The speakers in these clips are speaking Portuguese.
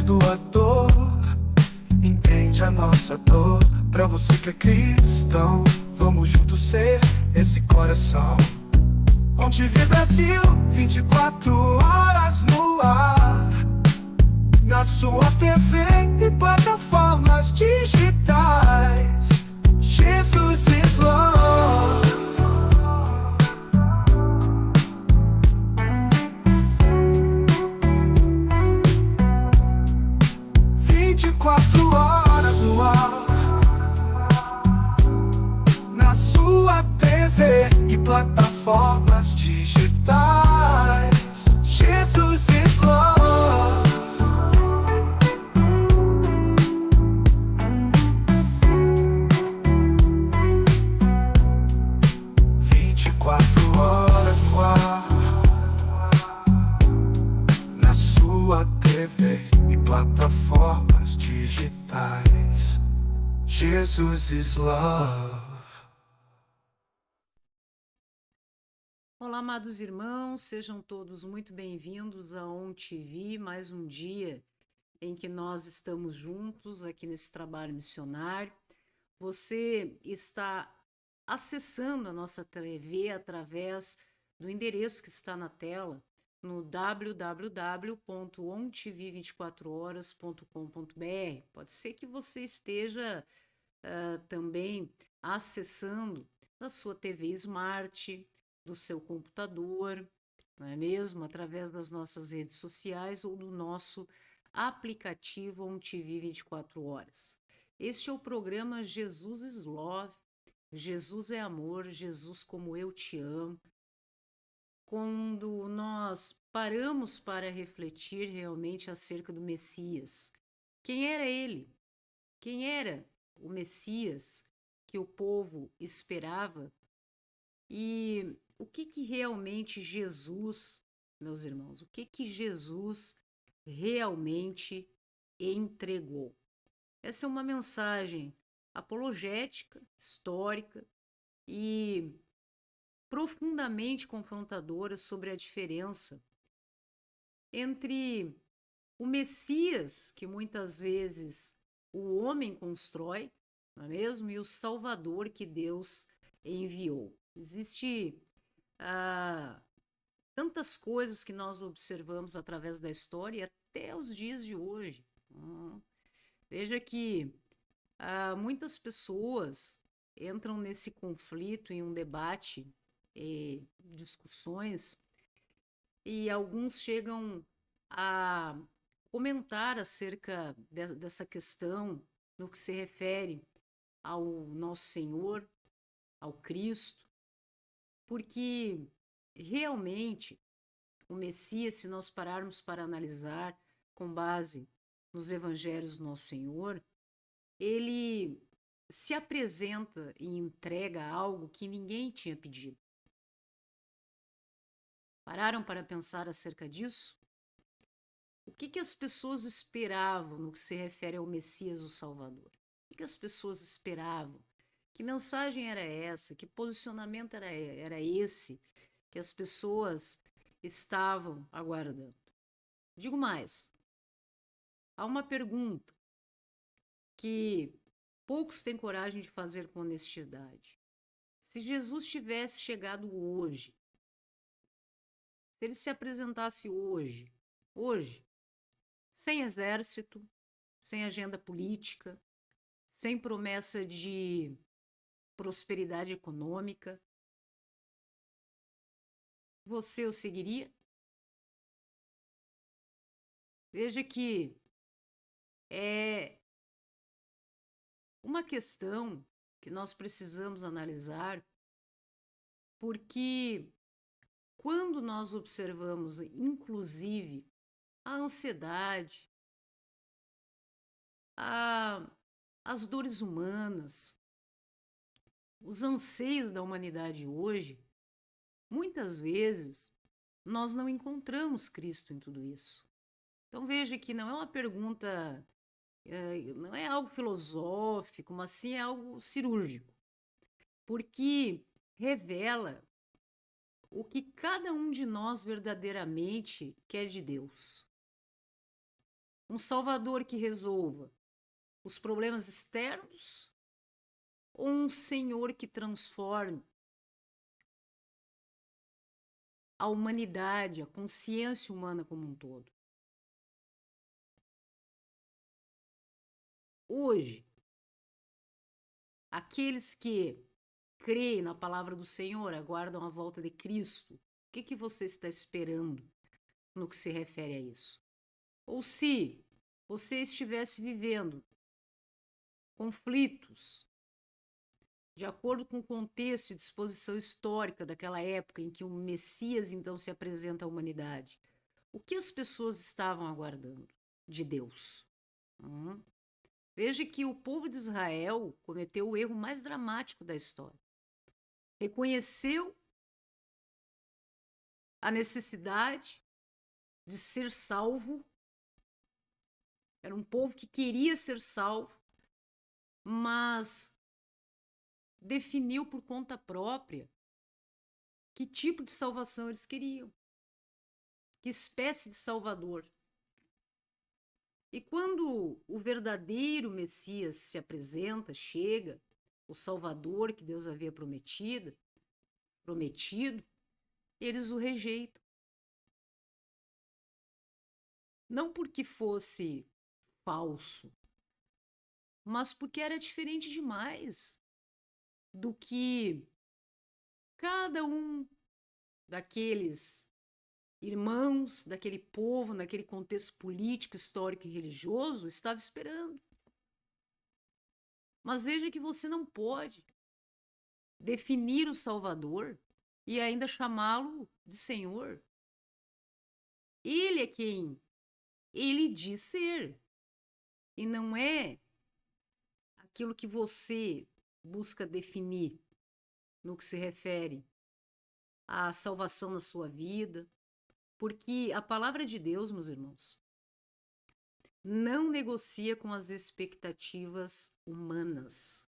perdoador, entende a nossa dor. Pra você que é cristão, vamos juntos ser esse coração. ONTV Brasil, 24 horas no ar, na sua TV e plataformas digitais. Jesus is love. Quatro horas no ar, na sua TV e plataformas digitais. Jesus is love. Vinte e quatro horas no ar, na sua TV e plataformas digitais. Jesus is love. Olá, amados irmãos, sejam todos muito bem-vindos a ONTV, mais um dia em que nós estamos juntos aqui nesse trabalho missionário. Você está acessando a nossa TV através do endereço que está na tela, no www.ontv24horas.com.br. Pode ser que você esteja também acessando da sua TV Smart, do seu computador, não é mesmo? Através das nossas redes sociais ou do nosso aplicativo ONTV 24 horas. Este é o programa Jesus is Love, Jesus é amor, Jesus como eu te amo. Quando nós paramos para refletir realmente acerca do Messias, quem era ele? Quem era o Messias que o povo esperava? E o que realmente Jesus, meus irmãos, o que Jesus realmente entregou? Essa é uma mensagem apologética, histórica e profundamente confrontadora sobre a diferença entre o Messias, que muitas vezes o homem constrói, não é mesmo? E o Salvador que Deus enviou. Existe tantas coisas que nós observamos através da história e até os dias de hoje. Veja que muitas pessoas entram nesse conflito, em um debate, discussões, e alguns chegam a comentar acerca dessa questão no que se refere ao nosso Senhor, ao Cristo, porque realmente o Messias, se nós pararmos para analisar com base nos evangelhos do nosso Senhor, ele se apresenta e entrega algo que ninguém tinha pedido. Pararam para pensar acerca disso? O que as pessoas esperavam no que se refere ao Messias, o Salvador? O que as pessoas esperavam? Que mensagem era essa? Que posicionamento era esse que as pessoas estavam aguardando? Digo mais, há uma pergunta que poucos têm coragem de fazer com honestidade. Se Jesus tivesse chegado hoje, se ele se apresentasse hoje, sem exército, sem agenda política, sem promessa de prosperidade econômica, você o seguiria? Veja que é uma questão que nós precisamos analisar, porque quando nós observamos, inclusive, a ansiedade, as dores humanas, os anseios da humanidade hoje, muitas vezes nós não encontramos Cristo em tudo isso. Então veja que não é uma pergunta, não é algo filosófico, mas sim é algo cirúrgico, porque revela o que cada um de nós verdadeiramente quer de Deus. Um Salvador que resolva os problemas externos ou um Senhor que transforme a humanidade, a consciência humana como um todo? Hoje, aqueles que creem na palavra do Senhor, aguardam a volta de Cristo, o que você está esperando no que se refere a isso? Ou se você estivesse vivendo conflitos de acordo com o contexto e disposição histórica daquela época em que o Messias então se apresenta à humanidade, o que as pessoas estavam aguardando de Deus? Veja que o povo de Israel cometeu o erro mais dramático da história. Reconheceu a necessidade de ser salvo. Era um povo que queria ser salvo, mas definiu por conta própria que tipo de salvação eles queriam, que espécie de salvador. E quando o verdadeiro Messias se apresenta, chega, o Salvador que Deus havia prometido, eles o rejeitam. Não porque fosse falso, mas porque era diferente demais do que cada um daqueles irmãos, daquele povo, naquele contexto político, histórico e religioso, estava esperando. Mas veja que você não pode definir o Salvador e ainda chamá-lo de Senhor. Ele é quem ele diz ser, e não é aquilo que você busca definir no que se refere à salvação na sua vida, porque a palavra de Deus, meus irmãos, não negocia com as expectativas humanas.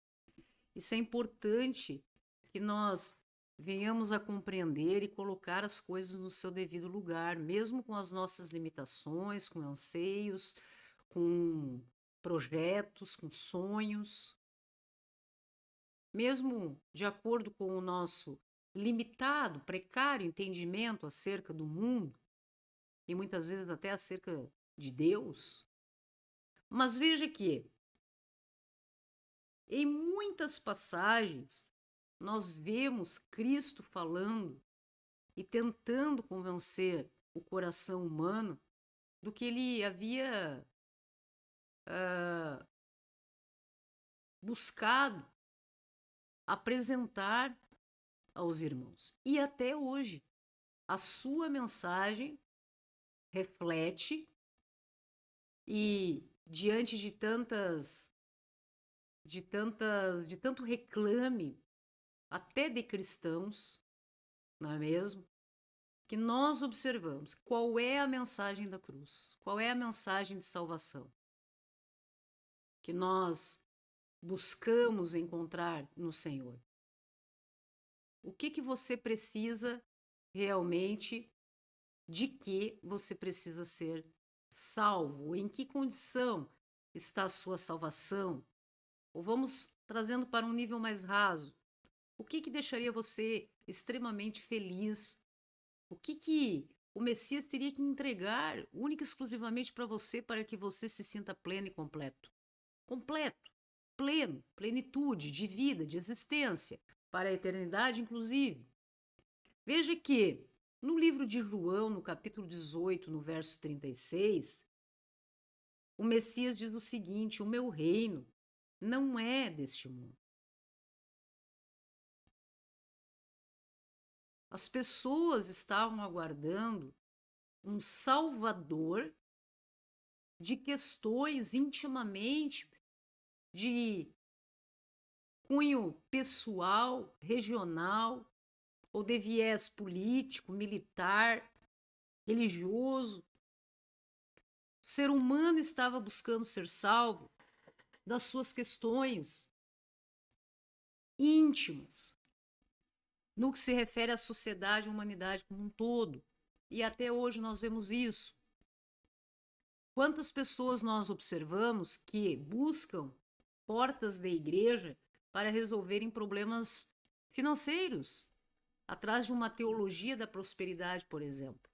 Isso é importante que nós venhamos a compreender e colocar as coisas no seu devido lugar, mesmo com as nossas limitações, com anseios, com projetos, com sonhos. Mesmo de acordo com o nosso limitado, precário entendimento acerca do mundo, e muitas vezes até acerca de Deus. Mas veja que, em muitas passagens, nós vemos Cristo falando e tentando convencer o coração humano do que ele havia buscado apresentar aos irmãos. E até hoje, a sua mensagem reflete e diante de tanto reclame até de cristãos, não é mesmo? Que nós observamos qual é a mensagem da cruz, qual é a mensagem de salvação que nós buscamos encontrar no Senhor. O que você precisa realmente, de que você precisa ser salvo? Em que condição está a sua salvação? Ou vamos trazendo para um nível mais raso. O que deixaria você extremamente feliz? O que o Messias teria que entregar única e exclusivamente para você para que você se sinta pleno e completo? Completo, pleno, plenitude de vida, de existência, para a eternidade inclusive. Veja que no livro de João, no capítulo 18, no verso 36, o Messias diz o seguinte: o meu reino não é deste mundo. As pessoas estavam aguardando um salvador de questões intimamente de cunho pessoal, regional, ou de viés político, militar, religioso. O ser humano estava buscando ser salvo das suas questões íntimas, no que se refere à sociedade e à humanidade como um todo. E até hoje nós vemos isso. Quantas pessoas nós observamos que buscam portas da igreja para resolverem problemas financeiros, atrás de uma teologia da prosperidade, por exemplo?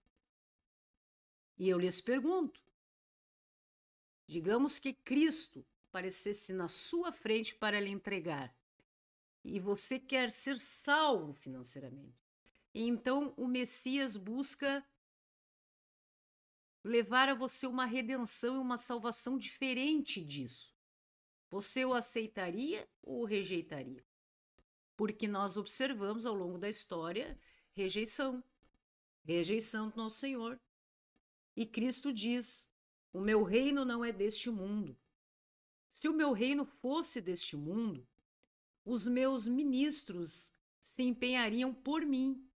E eu lhes pergunto, digamos que Cristo aparecesse na sua frente para lhe entregar, e você quer ser salvo financeiramente. E então o Messias busca levar a você uma redenção e uma salvação diferente disso. Você o aceitaria ou o rejeitaria? Porque nós observamos ao longo da história rejeição do nosso Senhor. E Cristo diz: o meu reino não é deste mundo. Se o meu reino fosse deste mundo, os meus ministros se empenhariam por mim,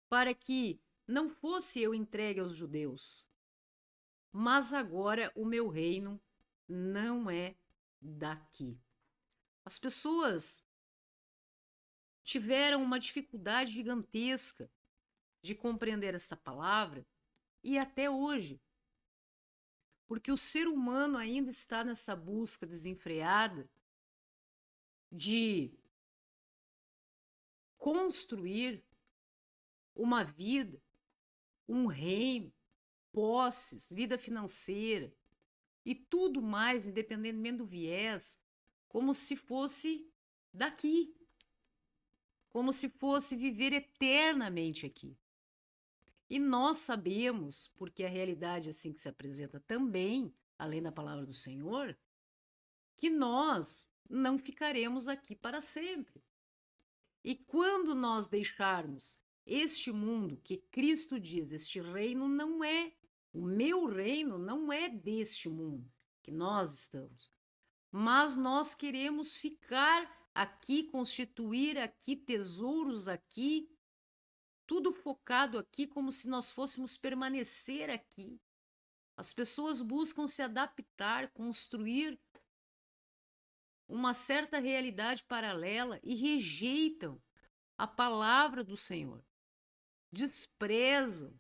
para que não fosse eu entregue aos judeus. Mas agora o meu reino não é daqui. As pessoas tiveram uma dificuldade gigantesca de compreender essa palavra, e até hoje, porque o ser humano ainda está nessa busca desenfreada de construir uma vida, um reino, posses, vida financeira e tudo mais, independentemente do viés, como se fosse daqui, como se fosse viver eternamente aqui. E nós sabemos, porque a realidade é assim que se apresenta também, além da palavra do Senhor, que nós não ficaremos aqui para sempre. E quando nós deixarmos este mundo, que Cristo diz, este reino não é, o meu reino não é deste mundo que nós estamos, mas nós queremos ficar aqui, constituir aqui tesouros aqui, tudo focado aqui como se nós fôssemos permanecer aqui. As pessoas buscam se adaptar, construir uma certa realidade paralela e rejeitam a palavra do Senhor. Desprezam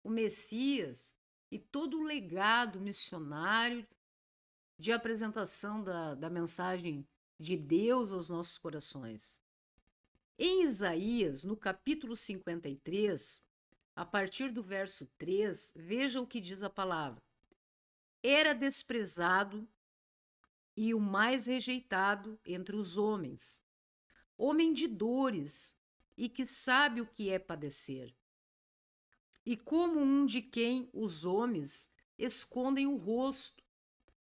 o Messias e todo o legado missionário de apresentação da mensagem de Deus aos nossos corações. Em Isaías, no capítulo 53, a partir do verso 3, veja o que diz a palavra. Era desprezado e o mais rejeitado entre os homens, homem de dores e que sabe o que é padecer. E como um de quem os homens escondem o rosto,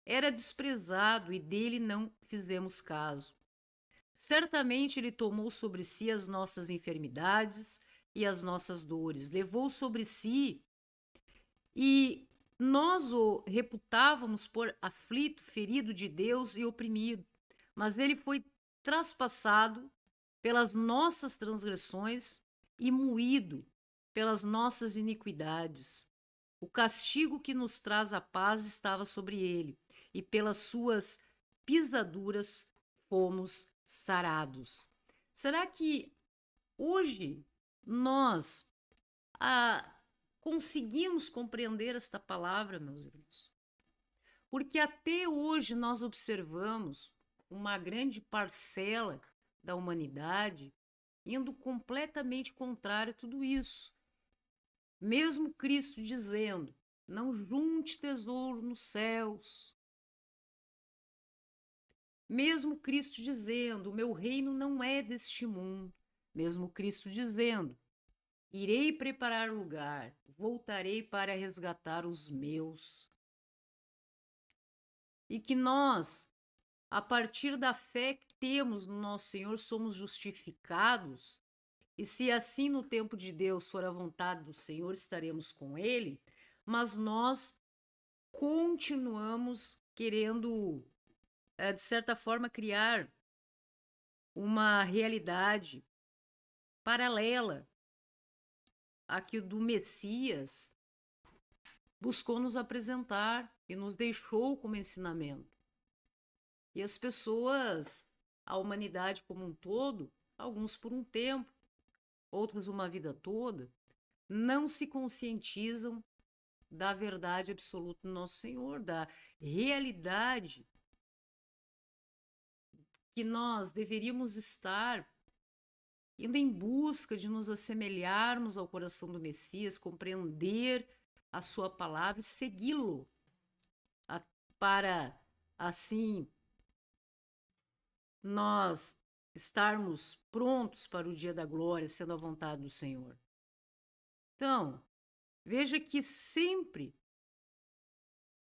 era desprezado e dele não fizemos caso. Certamente ele tomou sobre si as nossas enfermidades e as nossas dores, levou sobre si, e nós o reputávamos por aflito, ferido de Deus e oprimido. Mas ele foi traspassado pelas nossas transgressões e moído pelas nossas iniquidades. O castigo que nos traz a paz estava sobre ele, e pelas suas pisaduras fomos sarados. Será que hoje nós conseguimos compreender esta palavra, meus irmãos? Porque até hoje nós observamos uma grande parcela da humanidade indo completamente contrário a tudo isso. Mesmo Cristo dizendo, não junte tesouro nos céus. Mesmo Cristo dizendo, o meu reino não é deste mundo. Mesmo Cristo dizendo, irei preparar lugar, voltarei para resgatar os meus. E que nós, a partir da fé que temos no nosso Senhor, somos justificados, e se assim no tempo de Deus for a vontade do Senhor, estaremos com Ele, mas nós continuamos querendo, de certa forma, criar uma realidade paralela à que o do Messias buscou nos apresentar e nos deixou como ensinamento. E as pessoas, a humanidade como um todo, alguns por um tempo, outros uma vida toda, não se conscientizam da verdade absoluta do nosso Senhor, da realidade que nós deveríamos estar indo em busca de nos assemelharmos ao coração do Messias, compreender a sua palavra e segui-lo, para assim nós estarmos prontos para o dia da glória, sendo a vontade do Senhor. Então, veja que sempre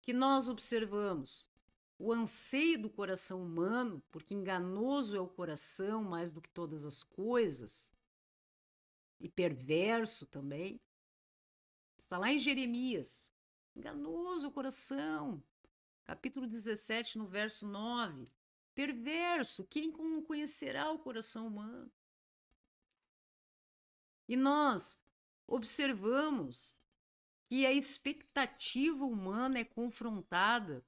que nós observamos o anseio do coração humano, porque enganoso é o coração mais do que todas as coisas, e perverso também, está lá em Jeremias, enganoso o coração, capítulo 17, no verso 9, perverso, quem conhecerá o coração humano? E nós observamos que a expectativa humana é confrontada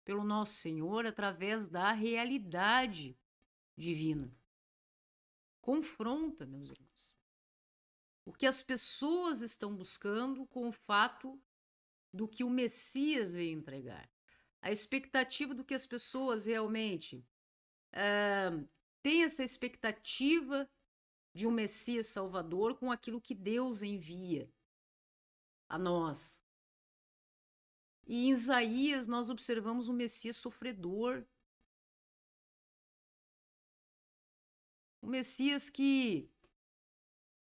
pelo nosso Senhor através da realidade divina. Confronta, meus irmãos, o que as pessoas estão buscando com o fato do que o Messias veio entregar. A expectativa do que as pessoas realmente têm essa expectativa de um Messias Salvador com aquilo que Deus envia a nós. E em Isaías nós observamos um Messias sofredor, um Messias que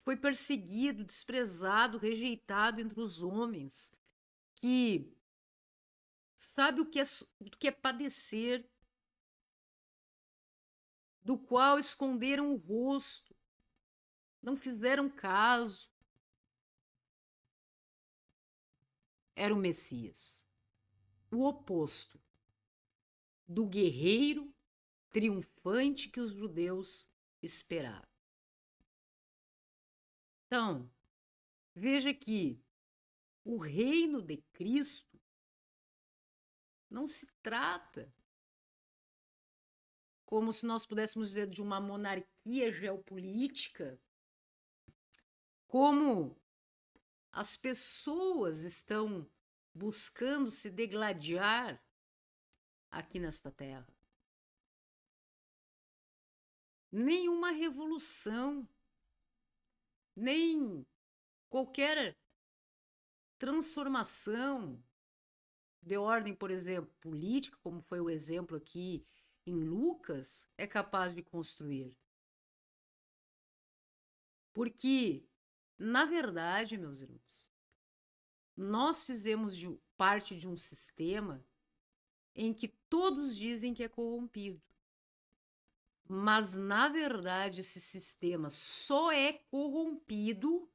foi perseguido, desprezado, rejeitado entre os homens, que sabe o que é padecer, do qual esconderam o rosto, não fizeram caso. Era o Messias, o oposto do guerreiro triunfante que os judeus esperavam. Então, veja que o reino de Cristo não se trata como se nós pudéssemos dizer de uma monarquia geopolítica, como as pessoas estão buscando se degladiar aqui nesta terra. Nenhuma revolução, nem qualquer transformação de ordem, por exemplo, política, como foi o exemplo aqui em Lucas, é capaz de construir. Porque, na verdade, meus irmãos, nós fizemos parte de um sistema em que todos dizem que é corrompido. Mas, na verdade, esse sistema só é corrompido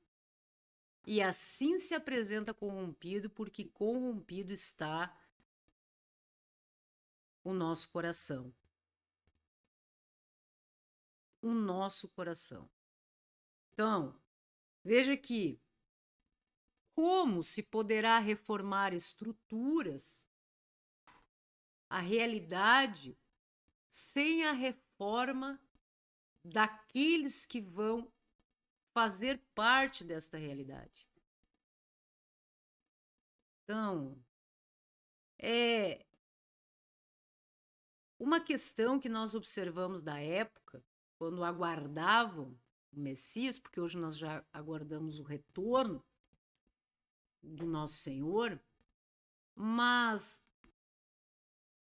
e assim se apresenta corrompido porque corrompido está o nosso coração. O nosso coração. Então, veja que como se poderá reformar estruturas, a realidade, sem a reforma daqueles que vão fazer parte desta realidade. Então, é uma questão que nós observamos da época, quando aguardavam o Messias, porque hoje nós já aguardamos o retorno do nosso Senhor, mas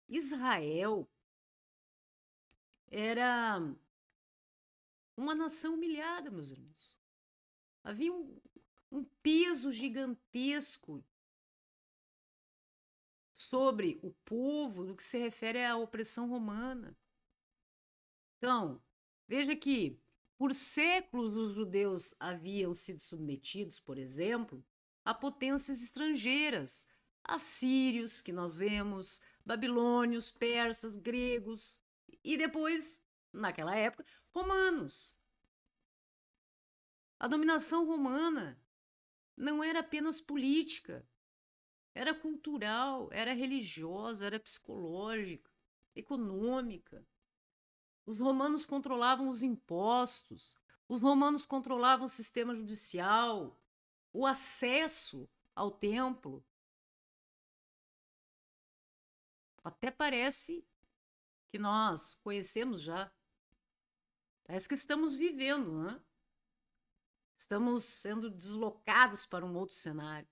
Israel era uma nação humilhada, meus irmãos. Havia um peso gigantesco sobre o povo no que se refere à opressão romana. Então, veja que por séculos os judeus haviam sido submetidos, por exemplo, a potências estrangeiras, assírios, que nós vemos, babilônios, persas, gregos e depois, naquela época, romanos. A dominação romana não era apenas política, era cultural, era religiosa, era psicológica, econômica. Os romanos controlavam os impostos, os romanos controlavam o sistema judicial, o acesso ao templo, Até parece que nós conhecemos já. Parece que estamos vivendo, né? Estamos sendo deslocados para um outro cenário.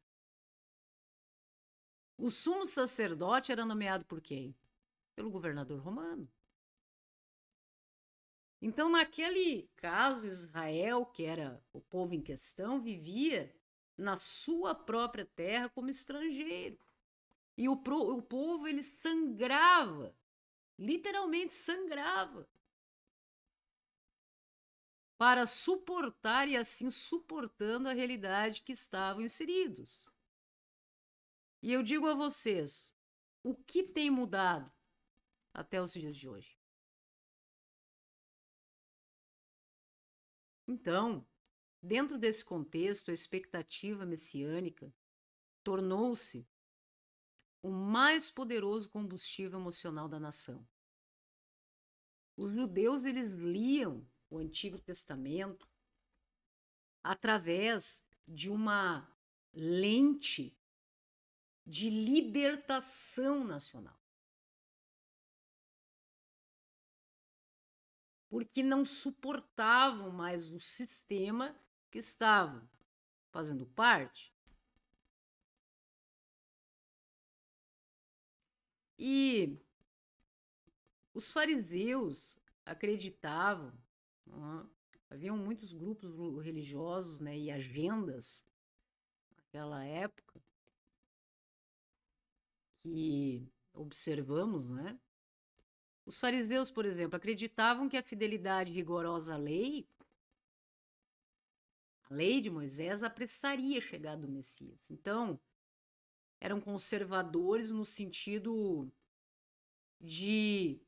O sumo sacerdote era nomeado por quem? Pelo governador romano. Então, naquele caso, Israel, que era o povo em questão, vivia na sua própria terra como estrangeiro. E o povo, ele sangrava, literalmente sangrava, para suportar e assim suportando a realidade que estavam inseridos. E eu digo a vocês, o que tem mudado até os dias de hoje? Então, dentro desse contexto, a expectativa messiânica tornou-se o mais poderoso combustível emocional da nação. Os judeus, eles liam o Antigo Testamento através de uma lente de libertação nacional. Porque não suportavam mais o sistema que estavam fazendo parte. E os fariseus acreditavam, haviam muitos grupos religiosos, né, e agendas naquela época que observamos, né? Os fariseus, por exemplo, acreditavam que a fidelidade rigorosa à lei, a lei de Moisés, apressaria a chegada do Messias. Então, eram conservadores no sentido de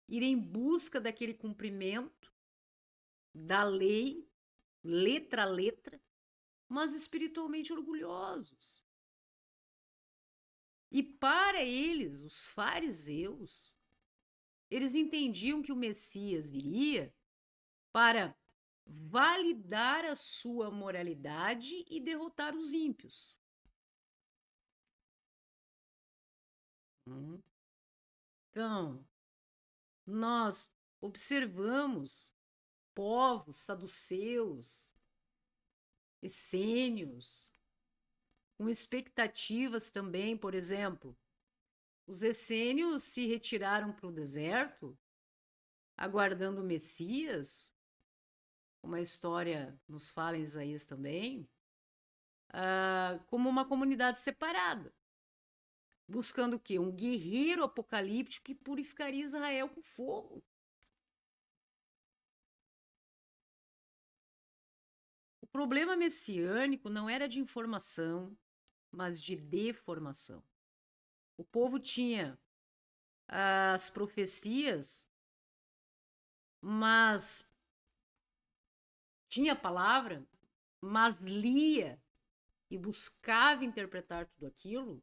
ir em busca daquele cumprimento da lei, letra a letra, mas espiritualmente orgulhosos. E para eles, os fariseus, eles entendiam que o Messias viria para validar a sua moralidade e derrotar os ímpios. Então, nós observamos povos saduceus, essênios, com expectativas também, por exemplo. Os essênios se retiraram para o deserto, aguardando o Messias, como a história nos fala em Isaías também, como uma comunidade separada, buscando o quê? Um guerreiro apocalíptico que purificaria Israel com fogo. O problema messiânico não era de informação, mas de deformação. O povo tinha as profecias, mas tinha a palavra, mas lia e buscava interpretar tudo aquilo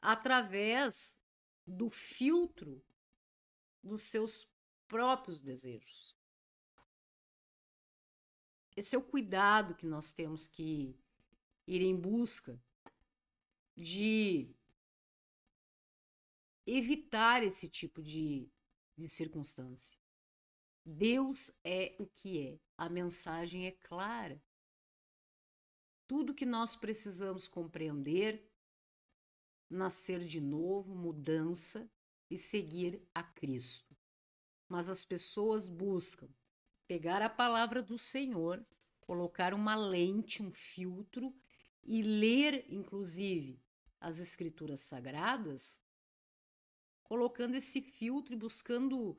através do filtro dos seus próprios desejos. Esse é o cuidado que nós temos que ir em busca de evitar esse tipo de circunstância. Deus é o que é, a mensagem é clara. Tudo que nós precisamos compreender, nascer de novo, mudança e seguir a Cristo. Mas as pessoas buscam pegar a palavra do Senhor, colocar uma lente, um filtro e ler, inclusive, as Escrituras Sagradas, colocando esse filtro e buscando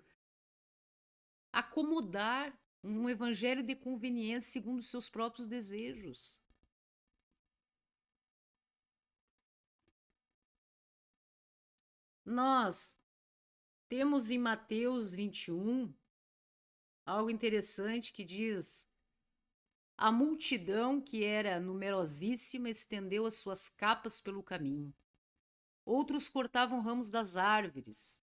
acomodar um evangelho de conveniência segundo os seus próprios desejos. Nós temos em Mateus 21 algo interessante que diz: a multidão, que era numerosíssima, estendeu as suas capas pelo caminho. Outros cortavam ramos das árvores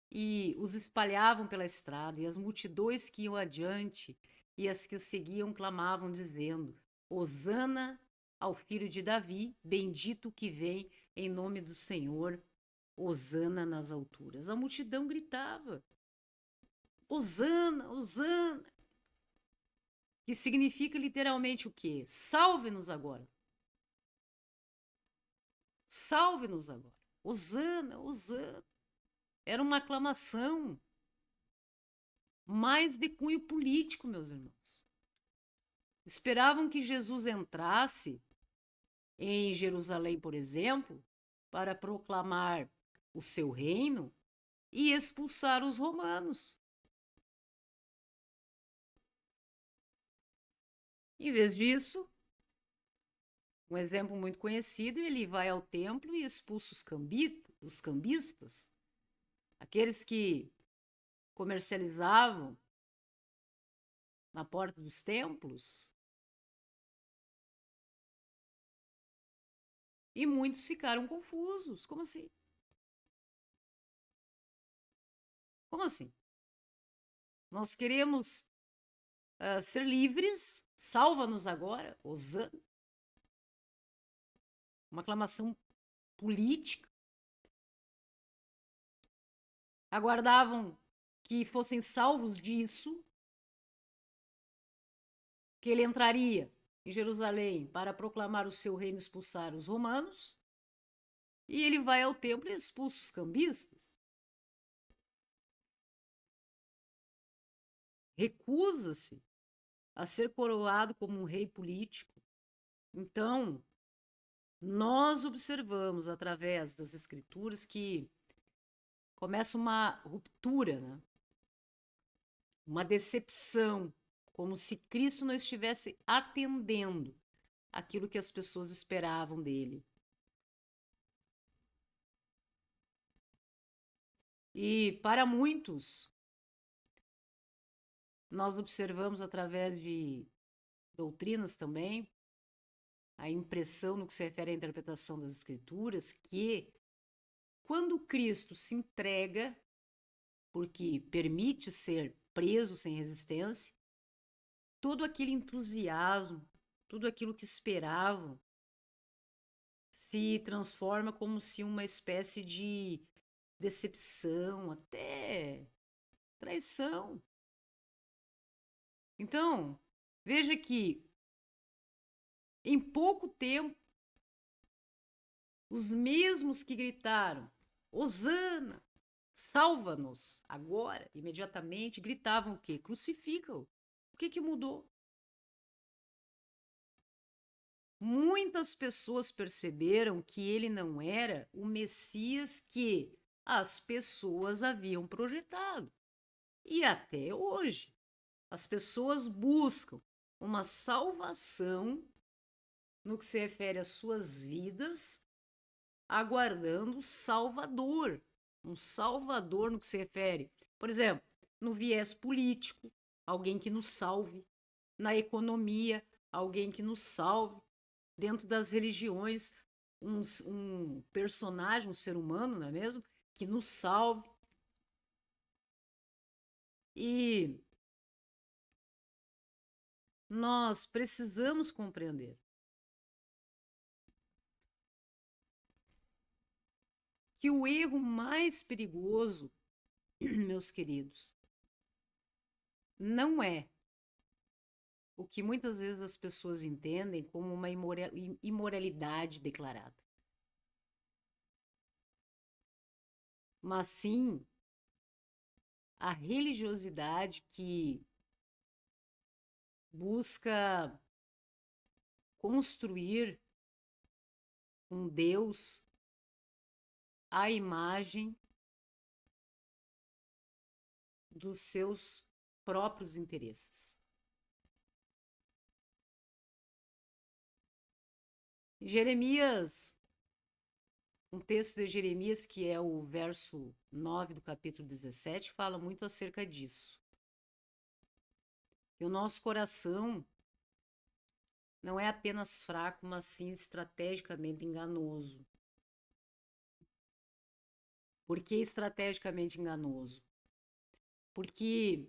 e os espalhavam pela estrada, e as multidões que iam adiante e as que o seguiam clamavam, dizendo: Hosana ao filho de Davi, bendito que vem em nome do Senhor, hosana nas alturas. A multidão gritava: hosana, hosana, que significa literalmente o quê? Salve-nos agora. Salve-nos agora. Hosana, hosana. Era uma aclamação mais de cunho político, meus irmãos. Esperavam que Jesus entrasse em Jerusalém, por exemplo, para proclamar o seu reino e expulsar os romanos. Em vez disso, um exemplo muito conhecido, ele vai ao templo e expulsa os cambistas, aqueles que comercializavam na porta dos templos. E muitos ficaram confusos. Como assim? Como assim? Nós queremos ser livres, salva-nos agora, hosana. Uma aclamação política. Aguardavam que fossem salvos disso, que ele entraria em Jerusalém para proclamar o seu reino e expulsar os romanos, e ele vai ao templo e expulsa os cambistas. Recusa-se a ser coroado como um rei político. Então, nós observamos através das escrituras que começa uma ruptura, né? Uma decepção, como se Cristo não estivesse atendendo aquilo que as pessoas esperavam dele. E para muitos, nós observamos através de doutrinas também, a impressão no que se refere à interpretação das escrituras, que quando Cristo se entrega, porque permite ser preso sem resistência, todo aquele entusiasmo, tudo aquilo que esperavam, se transforma como se uma espécie de decepção, até traição. Então, veja que em pouco tempo, os mesmos que gritaram, hosana, salva-nos agora, imediatamente, gritavam o quê? Crucifica-o. O que mudou? Muitas pessoas perceberam que ele não era o Messias que as pessoas haviam projetado. E até hoje, as pessoas buscam uma salvação no que se refere às suas vidas, aguardando o Salvador. Um Salvador no que se refere, por exemplo, no viés político, alguém que nos salve, na economia, alguém que nos salve, dentro das religiões, um personagem, um ser humano, não é mesmo? Que nos salve. E nós precisamos compreender que o erro mais perigoso, meus queridos, não é o que muitas vezes as pessoas entendem como uma imoralidade declarada, mas sim a religiosidade que busca construir um Deus à imagem dos seus próprios interesses. Jeremias, um texto de Jeremias, que é o verso 9 do capítulo 17, fala muito acerca disso. Que o nosso coração não é apenas fraco, mas sim estrategicamente enganoso. Por que estrategicamente enganoso? Porque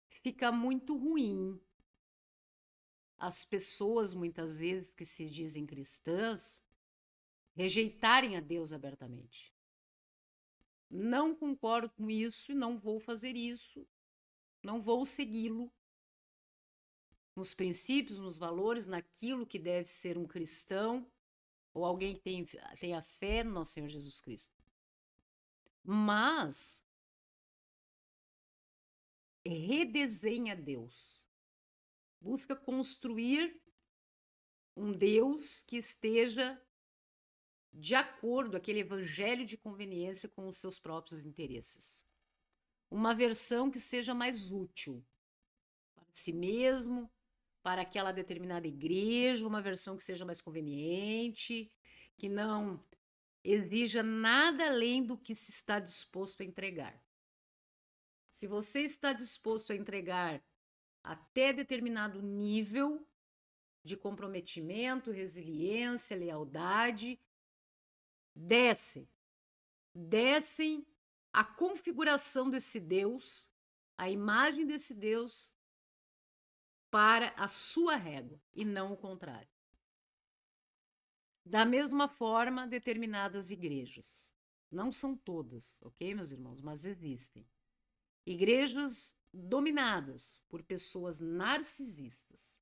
fica muito ruim as pessoas, muitas vezes, que se dizem cristãs, rejeitarem a Deus abertamente. Não concordo com isso e não vou fazer isso, não vou segui-lo nos princípios, nos valores, naquilo que deve ser um cristão ou alguém que tenha fé no nosso Senhor Jesus Cristo. Mas redesenha Deus. Busca construir um Deus que esteja de acordo, aquele evangelho de conveniência com os seus próprios interesses. Uma versão que seja mais útil para si mesmo, para aquela determinada igreja, uma versão que seja mais conveniente, que não exija nada além do que se está disposto a entregar. Se você está disposto a entregar até determinado nível de comprometimento, resiliência, lealdade, descem a configuração desse Deus, a imagem desse Deus para a sua régua e não o contrário. Da mesma forma, determinadas igrejas, não são todas, ok, meus irmãos, mas existem igrejas dominadas por pessoas narcisistas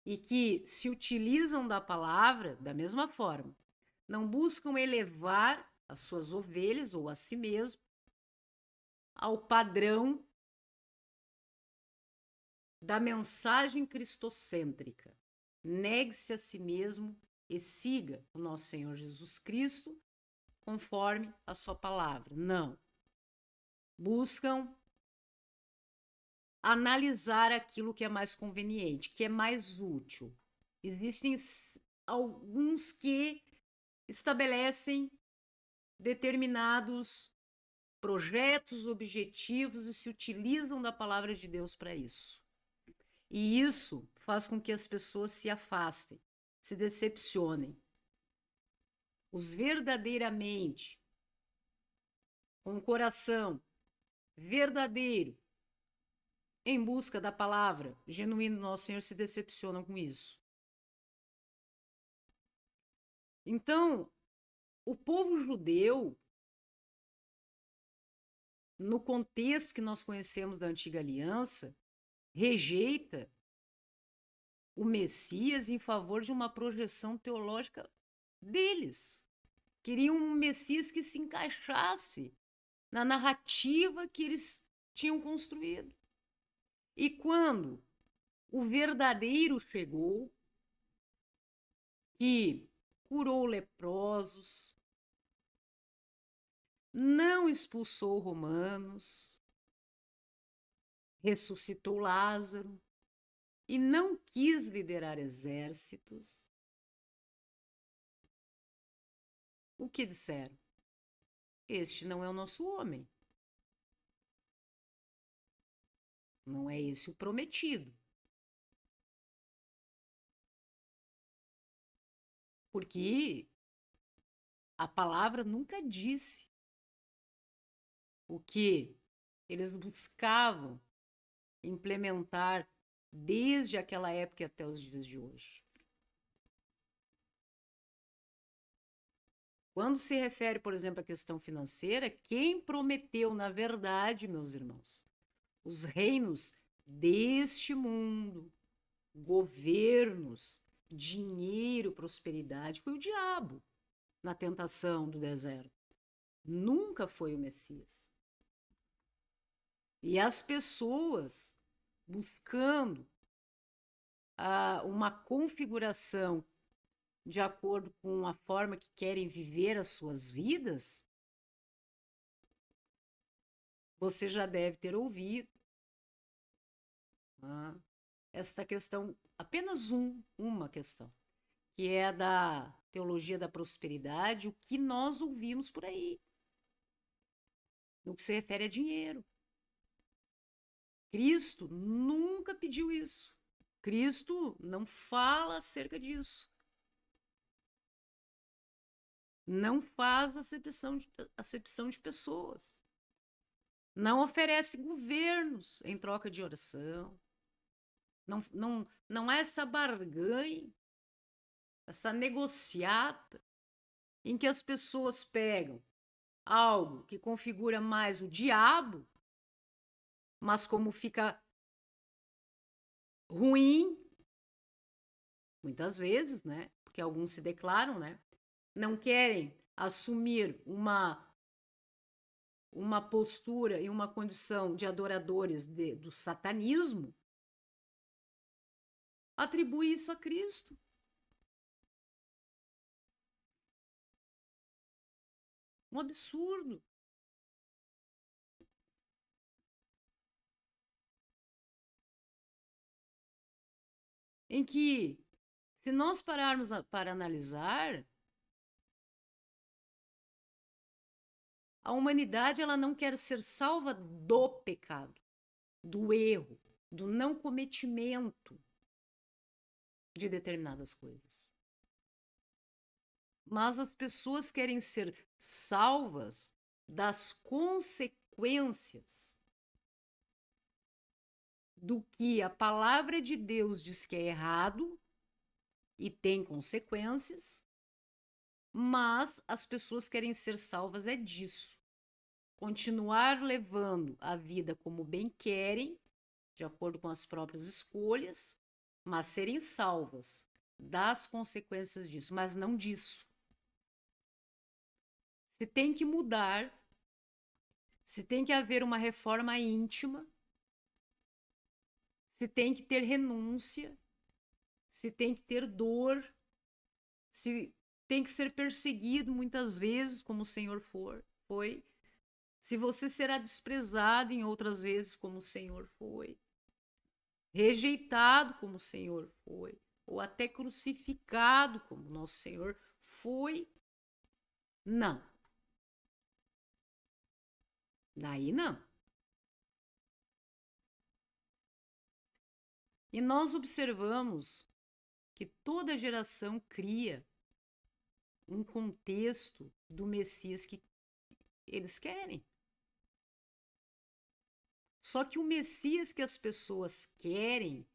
e que se utilizam da palavra da mesma forma, não buscam elevar as suas ovelhas ou a si mesmo ao padrão da mensagem cristocêntrica. Negue-se a si mesmo e siga o nosso Senhor Jesus Cristo conforme a sua palavra. Não. Buscam analisar aquilo que é mais conveniente, que é mais útil. Existem alguns que estabelecem determinados projetos, objetivos e se utilizam da palavra de Deus para isso. E isso faz com que as pessoas se afastem, se decepcionem. Os verdadeiramente, com o coração verdadeiro, em busca da palavra genuína do nosso Senhor, se decepcionam com isso. Então, o povo judeu, no contexto que nós conhecemos da Antiga Aliança, rejeita o Messias em favor de uma projeção teológica deles. Queriam um Messias que se encaixasse na narrativa que eles tinham construído. E quando o verdadeiro chegou, que curou leprosos, não expulsou romanos, ressuscitou Lázaro e não quis liderar exércitos, o que disseram? Este não é o nosso homem. Não é esse o prometido. Porque a palavra nunca disse o que eles buscavam implementar desde aquela época até os dias de hoje. Quando se refere, por exemplo, à questão financeira, quem prometeu, na verdade, meus irmãos, os reinos deste mundo, governos, dinheiro, prosperidade, foi o diabo na tentação do deserto. Nunca foi o Messias. E as pessoas buscando uma configuração de acordo com a forma que querem viver as suas vidas, você já deve ter ouvido esta questão, apenas uma questão, que é da teologia da prosperidade, o que nós ouvimos por aí, no que se refere a dinheiro. Cristo nunca pediu isso. Cristo não fala acerca disso. Não faz acepção de pessoas. Não oferece governos em troca de oração. Não há essa barganha, essa negociata em que as pessoas pegam algo que configura mais o diabo, mas como fica ruim, muitas vezes, né? Porque alguns se declaram, né? Não querem assumir uma postura e uma condição de adoradores do satanismo, atribui isso a Cristo. Um absurdo. Em que, se nós pararmos para analisar, a humanidade ela não quer ser salva do pecado, do erro, do não cometimento de determinadas coisas. Mas as pessoas querem ser salvas das consequências do que a palavra de Deus diz que é errado e tem consequências, mas as pessoas querem ser salvas é disso. Continuar levando a vida como bem querem, de acordo com as próprias escolhas, mas serem salvas das consequências disso, mas não disso. Se tem que mudar, se tem que haver uma reforma íntima, se tem que ter renúncia, se tem que ter dor, se tem que ser perseguido muitas vezes, como o Senhor foi, se você será desprezado em outras vezes, como o Senhor foi, rejeitado, como o Senhor foi, ou até crucificado, como nosso Senhor foi, não. Daí não. E nós observamos que toda geração cria um contexto do Messias que eles querem. Só que o Messias que as pessoas querem,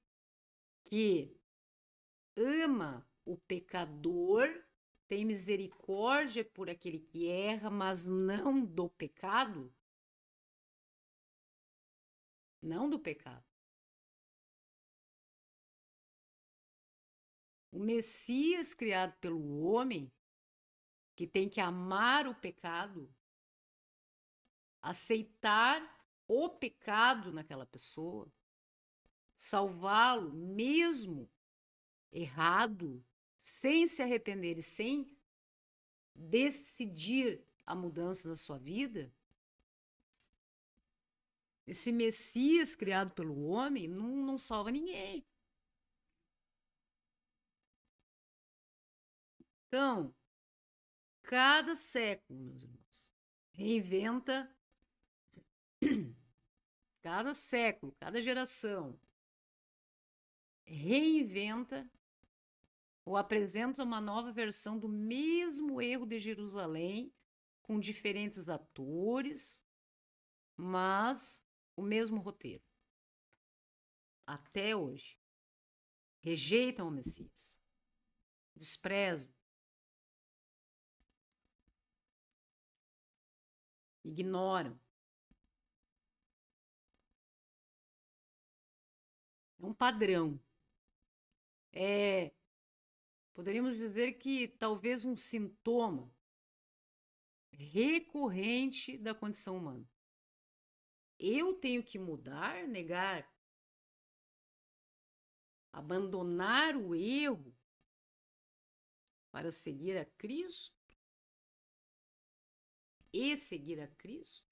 que ama o pecador, tem misericórdia por aquele que erra, mas não do pecado, não do pecado. O Messias criado pelo homem, que tem que amar o pecado, aceitar o pecado naquela pessoa, salvá-lo mesmo errado, sem se arrepender e sem decidir a mudança na sua vida, esse Messias criado pelo homem não salva ninguém. Então, cada século, meus irmãos, reinventa, cada século, cada geração, reinventa ou apresenta uma nova versão do mesmo erro de Jerusalém, com diferentes atores, mas o mesmo roteiro. Até hoje. Rejeitam o Messias. Desprezam. Ignoram. É um padrão. Poderíamos dizer que talvez um sintoma recorrente da condição humana. Eu tenho que mudar, negar, abandonar o erro para seguir a Cristo e seguir a Cristo?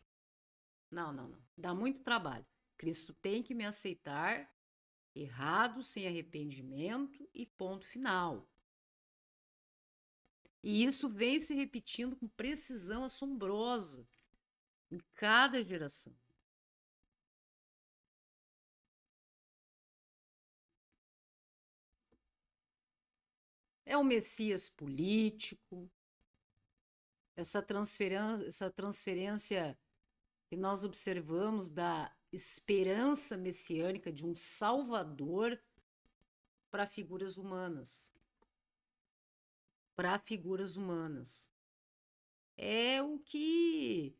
Não. Dá muito trabalho. Cristo tem que me aceitar errado, sem arrependimento e ponto final. E isso vem se repetindo com precisão assombrosa em cada geração. É o Messias político, essa transferência que nós observamos da esperança messiânica de um Salvador para figuras humanas. Para figuras humanas. É o que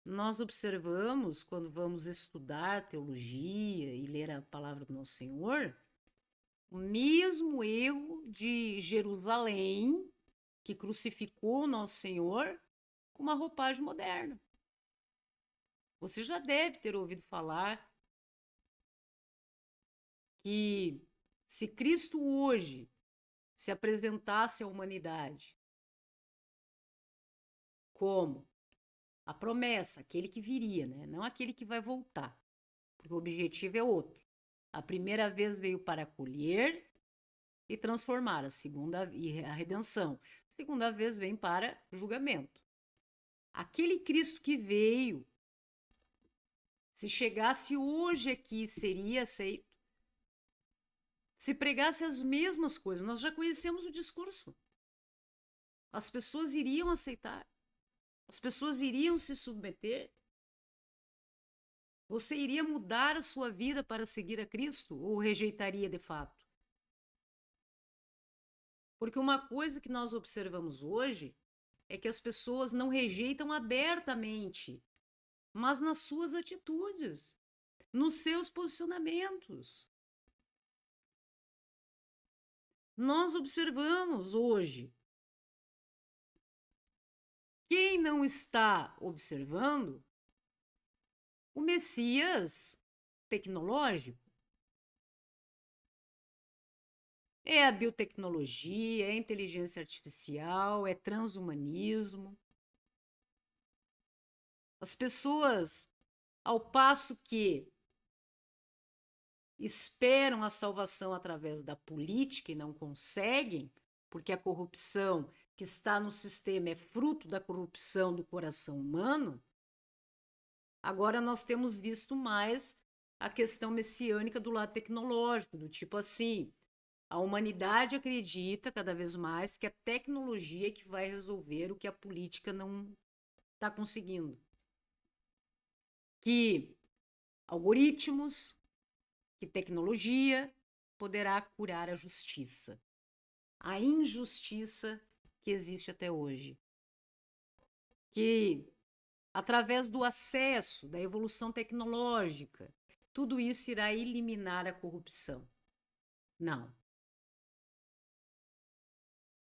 nós observamos quando vamos estudar teologia e ler a palavra do nosso Senhor, o mesmo erro de Jerusalém, que crucificou o nosso Senhor, com uma roupagem moderna. Você já deve ter ouvido falar que se Cristo hoje se apresentasse à humanidade como a promessa, aquele que viria, né? Não aquele que vai voltar, porque o objetivo é outro. A primeira vez veio para colher e transformar, a segunda e a redenção. A segunda vez vem para julgamento. Aquele Cristo que veio, se chegasse hoje aqui, seria aceito. Se pregasse as mesmas coisas, nós já conhecemos o discurso. As pessoas iriam aceitar. As pessoas iriam se submeter. Você iria mudar a sua vida para seguir a Cristo ou rejeitaria de fato? Porque uma coisa que nós observamos hoje é que as pessoas não rejeitam abertamente, mas nas suas atitudes, nos seus posicionamentos. Nós observamos hoje. Quem não está observando o Messias tecnológico? É a biotecnologia, é a inteligência artificial, é transhumanismo. As pessoas, ao passo que esperam a salvação através da política e não conseguem, porque a corrupção que está no sistema é fruto da corrupção do coração humano, agora nós temos visto mais a questão messiânica do lado tecnológico, do tipo assim, a humanidade acredita cada vez mais que a tecnologia é que vai resolver o que a política não está conseguindo. Que algoritmos, que tecnologia poderá curar a justiça. A injustiça que existe até hoje. Que, através do acesso, da evolução tecnológica, tudo isso irá eliminar a corrupção. Não.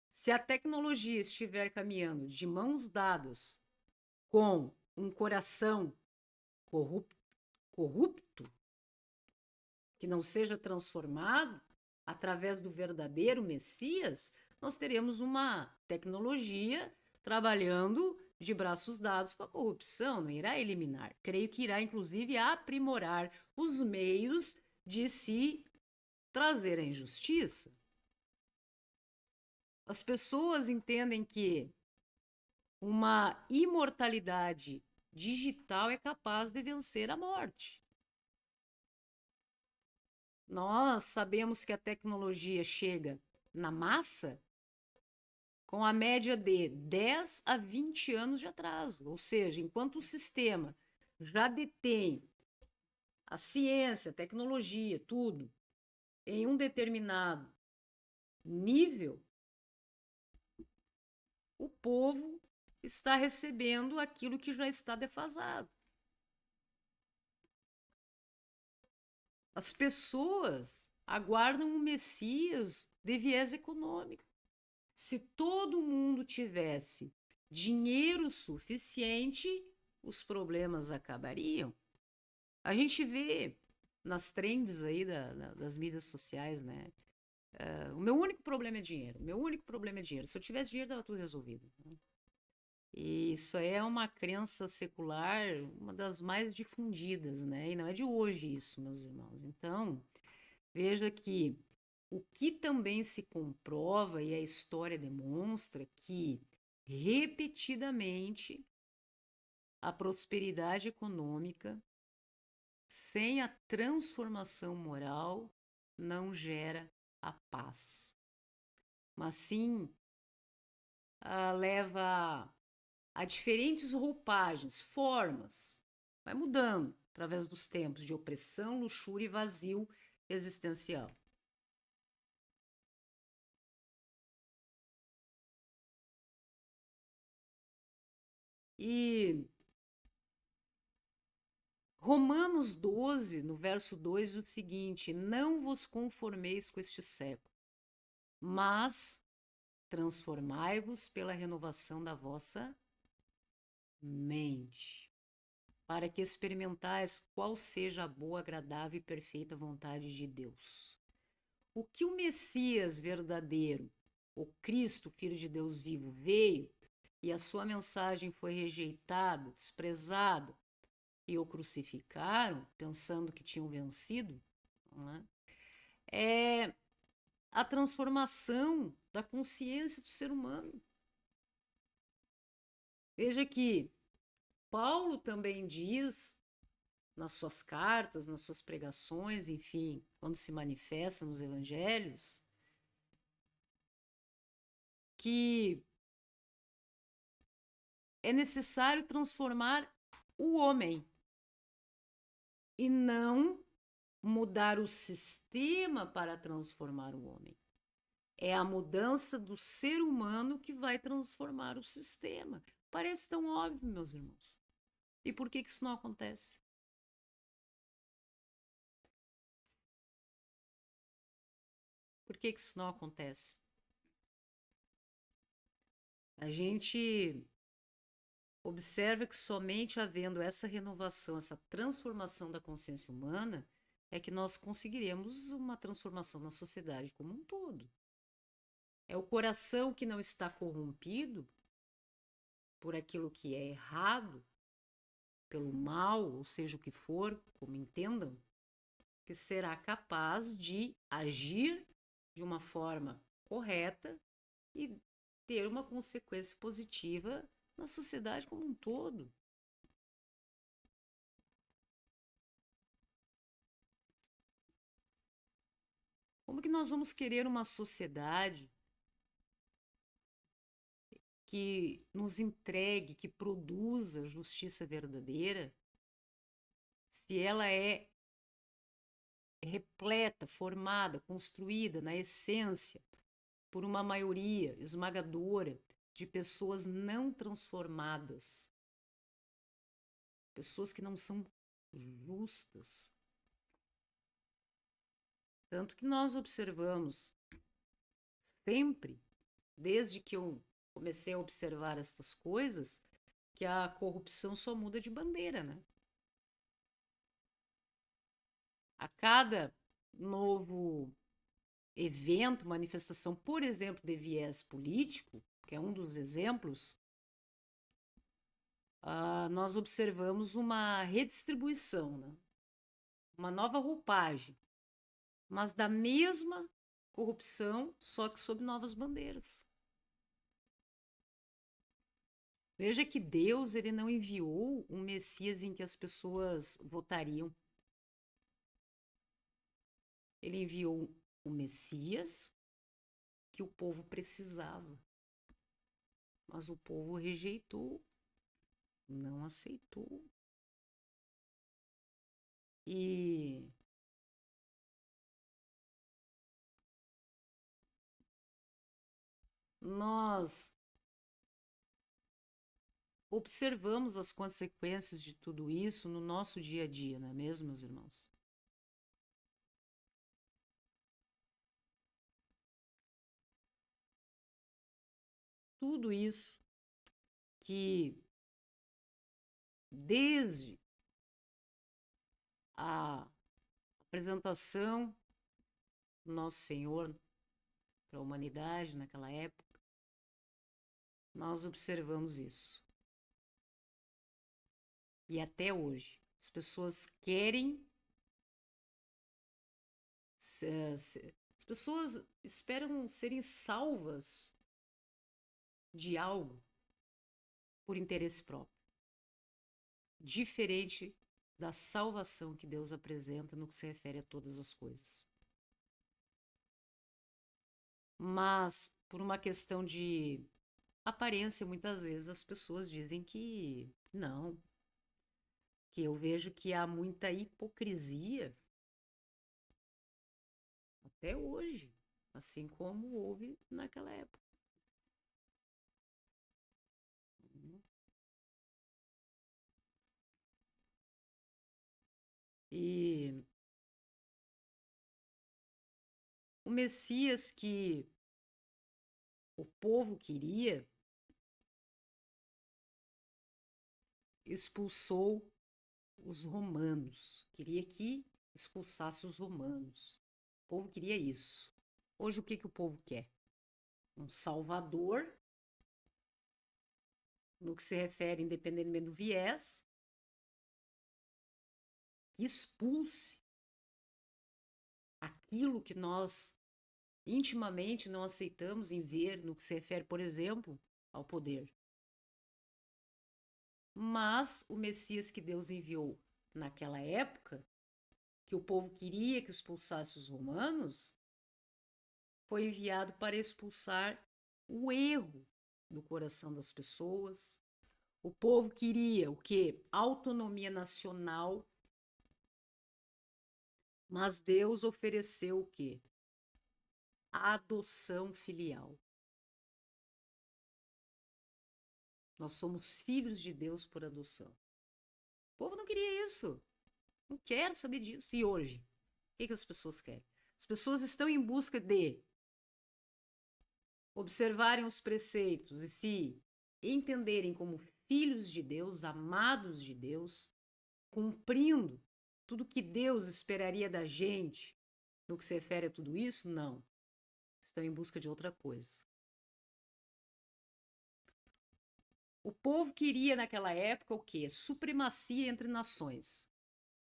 Se a tecnologia estiver caminhando de mãos dadas com um coração corrupto, que não seja transformado através do verdadeiro Messias, nós teremos uma tecnologia trabalhando de braços dados com a corrupção, não irá eliminar. Creio que irá, inclusive, aprimorar os meios de se trazer a injustiça. As pessoas entendem que uma imortalidade digital é capaz de vencer a morte. Nós sabemos que a tecnologia chega na massa com a média de 10 a 20 anos de atraso. Ou seja, enquanto o sistema já detém a ciência, a tecnologia, tudo, em um determinado nível, o povo está recebendo aquilo que já está defasado. As pessoas aguardam um Messias de viés econômico. Se todo mundo tivesse dinheiro suficiente, os problemas acabariam. A gente vê nas trends aí das mídias sociais, né? O meu único problema é dinheiro. Meu único problema é dinheiro. Se eu tivesse dinheiro, estava tudo resolvido. Né? E isso é uma crença secular, uma das mais difundidas, né? E não é de hoje isso, meus irmãos. Então, veja que o que também se comprova e a história demonstra que, repetidamente, a prosperidade econômica, sem a transformação moral, não gera a paz. Mas sim, leva a diferentes roupagens, formas, vai mudando através dos tempos de opressão, luxúria e vazio existencial. E Romanos 12, no verso 2, diz o seguinte: não vos conformeis com este século, mas transformai-vos pela renovação da vossa mente, para que experimentais qual seja a boa, agradável e perfeita vontade de Deus. O que o Messias verdadeiro, o Cristo, Filho de Deus vivo, veio e a sua mensagem foi rejeitada, desprezada, e o crucificaram, pensando que tinham vencido, não é? É a transformação da consciência do ser humano. Veja que Paulo também diz nas suas cartas, nas suas pregações, enfim, quando se manifesta nos evangelhos, que é necessário transformar o homem e não mudar o sistema para transformar o homem. É a mudança do ser humano que vai transformar o sistema. Parece tão óbvio, meus irmãos. E por que isso não acontece? Por que isso não acontece? A gente observa que somente havendo essa renovação, essa transformação da consciência humana, é que nós conseguiremos uma transformação na sociedade como um todo. É o coração que não está corrompido por aquilo que é errado, pelo mal, ou seja o que for, como entendam, que será capaz de agir de uma forma correta e ter uma consequência positiva na sociedade como um todo. Como que nós vamos querer uma sociedade que nos entregue, que produza justiça verdadeira, se ela é repleta, formada, construída na essência por uma maioria esmagadora de pessoas não transformadas, pessoas que não são justas? Tanto que nós observamos sempre, desde que eu comecei a observar estas coisas, que a corrupção só muda de bandeira, né? A cada novo evento, manifestação, por exemplo, de viés político, que é um dos exemplos, nós observamos uma redistribuição, né? Uma nova roupagem, mas da mesma corrupção, só que sob novas bandeiras. Veja que Deus ele não enviou um Messias em que as pessoas votariam. Ele enviou o Messias que o povo precisava. Mas o povo rejeitou, não aceitou. E nós observamos as consequências de tudo isso no nosso dia a dia, não é mesmo, meus irmãos? Tudo isso que, desde a apresentação do nosso Senhor para a humanidade naquela época, nós observamos isso. E até hoje, as pessoas querem. As pessoas esperam serem salvas de algo por interesse próprio, diferente da salvação que Deus apresenta no que se refere a todas as coisas. Mas, por uma questão de aparência, muitas vezes as pessoas dizem que não, que eu vejo que há muita hipocrisia até hoje, assim como houve naquela época. Messias que o povo queria expulsou os romanos. Queria que expulsasse os romanos. O povo queria isso. Hoje, o que o povo quer? Um salvador, no que se refere, independentemente do viés, que expulse aquilo que nós intimamente não aceitamos em ver, no que se refere, por exemplo, ao poder. Mas o Messias que Deus enviou naquela época, que o povo queria que expulsasse os romanos, foi enviado para expulsar o erro do coração das pessoas. O povo queria o quê? Autonomia nacional. Mas Deus ofereceu o quê? A adoção filial. Nós somos filhos de Deus por adoção. O povo não queria isso. Não quer saber disso. E hoje? O que as pessoas querem? As pessoas estão em busca de observarem os preceitos e se entenderem como filhos de Deus, amados de Deus, cumprindo tudo que Deus esperaria da gente no que se refere a tudo isso? Não. Estão em busca de outra coisa. O povo queria naquela época o quê? Supremacia entre nações.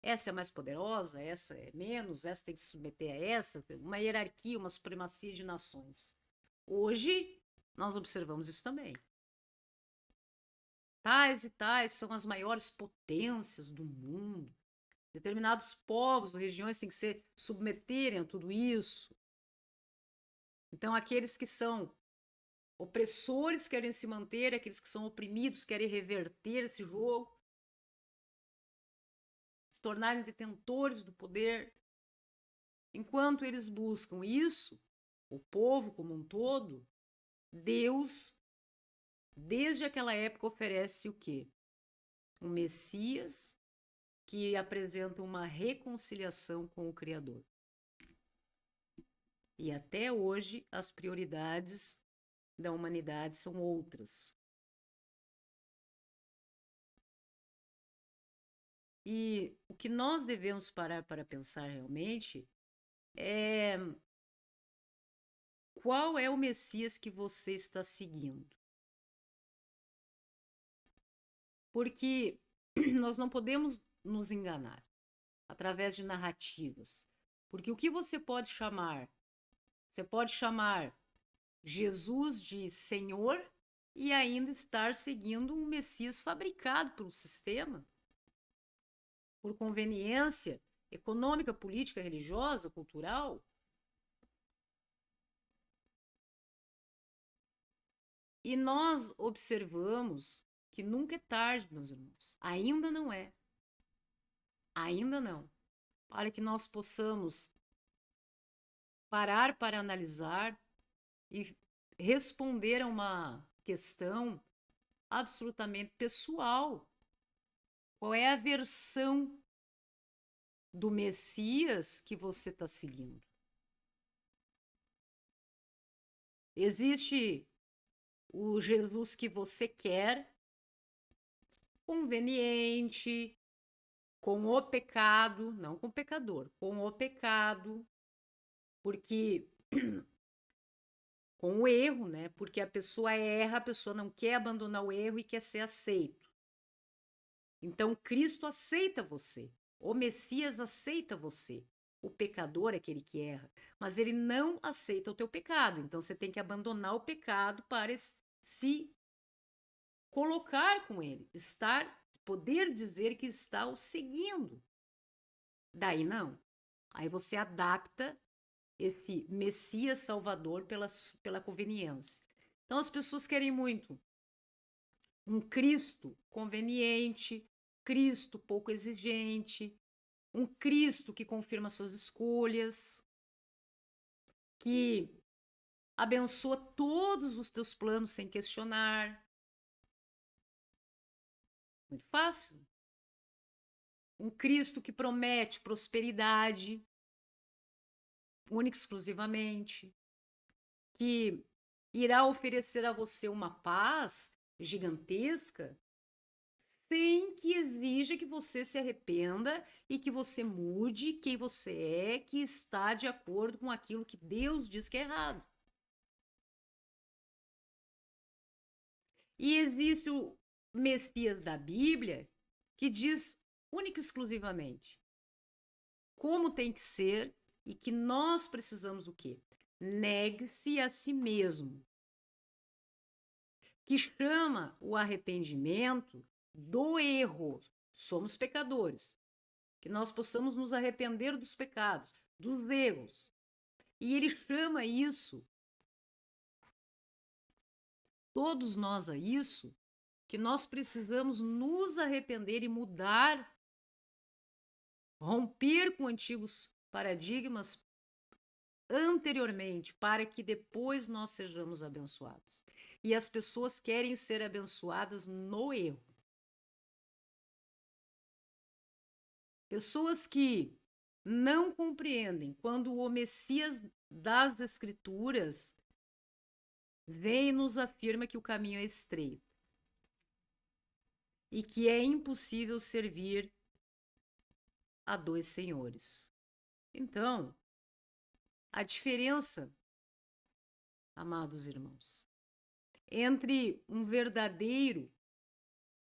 Essa é mais poderosa, essa é menos, essa tem que se submeter a essa, uma hierarquia, uma supremacia de nações. Hoje, nós observamos isso também. Tais e tais são as maiores potências do mundo. Determinados povos ou regiões têm que se submeterem a tudo isso. Então, aqueles que são opressores querem se manter, aqueles que são oprimidos querem reverter esse jogo, se tornarem detentores do poder. Enquanto eles buscam isso, o povo como um todo, Deus, desde aquela época, oferece o quê? Um Messias que apresenta uma reconciliação com o Criador. E até hoje as prioridades da humanidade são outras. E o que nós devemos parar para pensar realmente é qual é o Messias que você está seguindo. Porque nós não podemos nos enganar através de narrativas. Porque o que você pode chamar? Você pode chamar Jesus de Senhor e ainda estar seguindo um Messias fabricado pelo sistema, por conveniência econômica, política, religiosa, cultural. E nós observamos que nunca é tarde, meus irmãos. Ainda não é. Ainda não. Para que nós possamos parar para analisar e responder a uma questão absolutamente pessoal. Qual é a versão do Messias que você está seguindo? Existe o Jesus que você quer, conveniente, com o pecado, não com o pecador, com o pecado, porque com o erro, né? Porque a pessoa erra, a pessoa não quer abandonar o erro e quer ser aceito. Então Cristo aceita você, o Messias aceita você. O pecador é aquele que erra, mas ele não aceita o teu pecado. Então você tem que abandonar o pecado para se colocar com ele, poder dizer que está o seguindo. Daí não. Aí você adapta esse Messias Salvador pela conveniência. Então as pessoas querem muito um Cristo conveniente, Cristo pouco exigente, um Cristo que confirma suas escolhas, que abençoa todos os teus planos sem questionar. Muito fácil. Um Cristo que promete prosperidade. única e exclusivamente, que irá oferecer a você uma paz gigantesca, sem que exija que você se arrependa e que você mude quem você é, que está de acordo com aquilo que Deus diz que é errado. E existe o Messias da Bíblia que diz única e exclusivamente como tem que ser e que nós precisamos o quê? Negue-se a si mesmo, que chama o arrependimento do erro. Somos pecadores. Que nós possamos nos arrepender dos pecados, dos erros. E ele chama isso, todos nós a isso, que nós precisamos nos arrepender e mudar, romper com antigos paradigmas anteriormente, para que depois nós sejamos abençoados. E as pessoas querem ser abençoadas no erro. Pessoas que não compreendem quando o Messias das Escrituras vem e nos afirma que o caminho é estreito e que é impossível servir a dois senhores. Então, a diferença, amados irmãos, entre um verdadeiro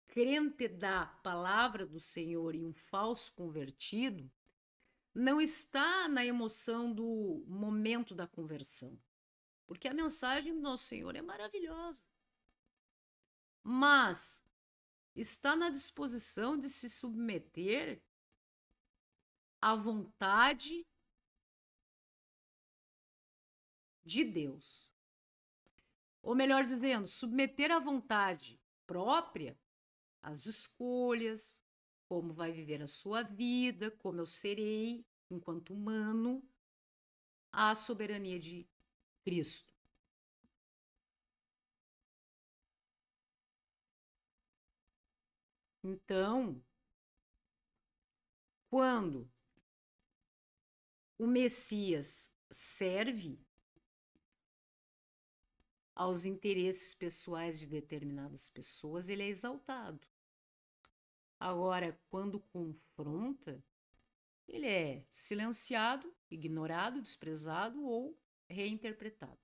crente da palavra do Senhor e um falso convertido não está na emoção do momento da conversão, porque a mensagem do nosso Senhor é maravilhosa, mas está na disposição de se submeter à vontade de Deus. Ou melhor dizendo, submeter à vontade própria as escolhas, como vai viver a sua vida, como eu serei enquanto humano, à soberania de Cristo. Então, quando o Messias serve aos interesses pessoais de determinadas pessoas, ele é exaltado. Agora, quando confronta, ele é silenciado, ignorado, desprezado ou reinterpretado.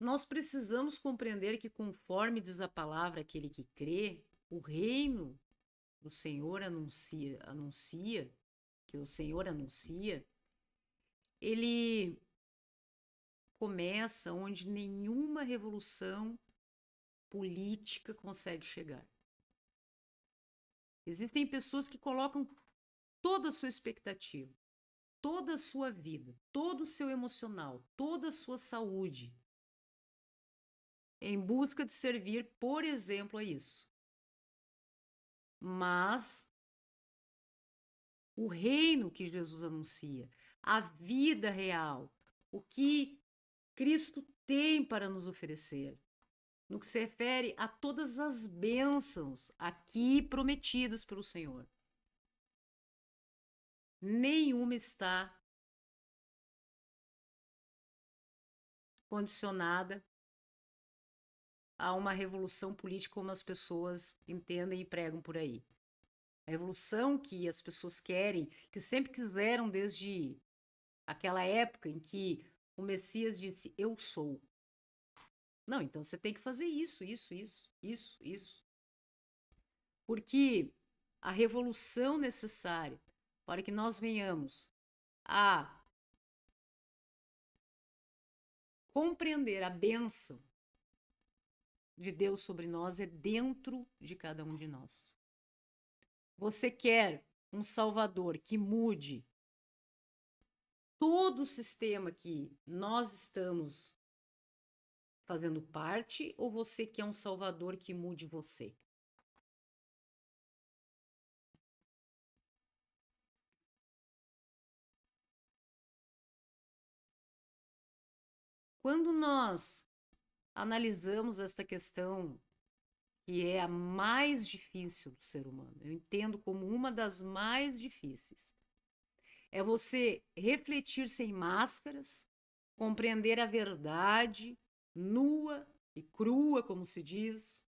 Nós precisamos compreender que, conforme diz a palavra aquele que crê, o reino do Senhor que o Senhor anuncia, ele começa onde nenhuma revolução política consegue chegar. Existem pessoas que colocam toda a sua expectativa, toda a sua vida, todo o seu emocional, toda a sua saúde em busca de servir, por exemplo, a isso. Mas o reino que Jesus anuncia, a vida real, o que Cristo tem para nos oferecer, no que se refere a todas as bênçãos aqui prometidas pelo Senhor, nenhuma está condicionada a uma revolução política como as pessoas entendem e pregam por aí. A revolução que as pessoas querem, que sempre quiseram desde aquela época em que o Messias disse, eu sou. Não, então você tem que fazer isso. Porque a revolução necessária para que nós venhamos a compreender a bênção de Deus sobre nós é dentro de cada um de nós. Você quer um Salvador que mude todo o sistema que nós estamos fazendo parte, ou você quer um Salvador que mude você? Quando nós analisamos esta questão que é a mais difícil do ser humano. Eu entendo como uma das mais difíceis. É você refletir sem máscaras, compreender a verdade nua e crua, como se diz,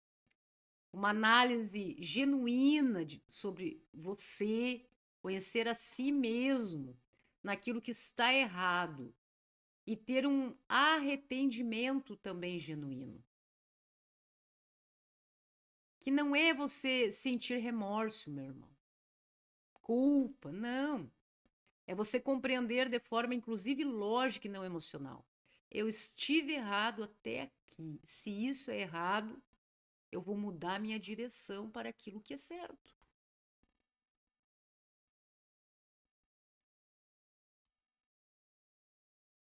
uma análise genuína sobre você, conhecer a si mesmo naquilo que está errado e ter um arrependimento também genuíno. Que não é você sentir remorso, meu irmão, culpa, não. É você compreender de forma, inclusive, lógica e não emocional. Eu estive errado até aqui. Se isso é errado, eu vou mudar minha direção para aquilo que é certo.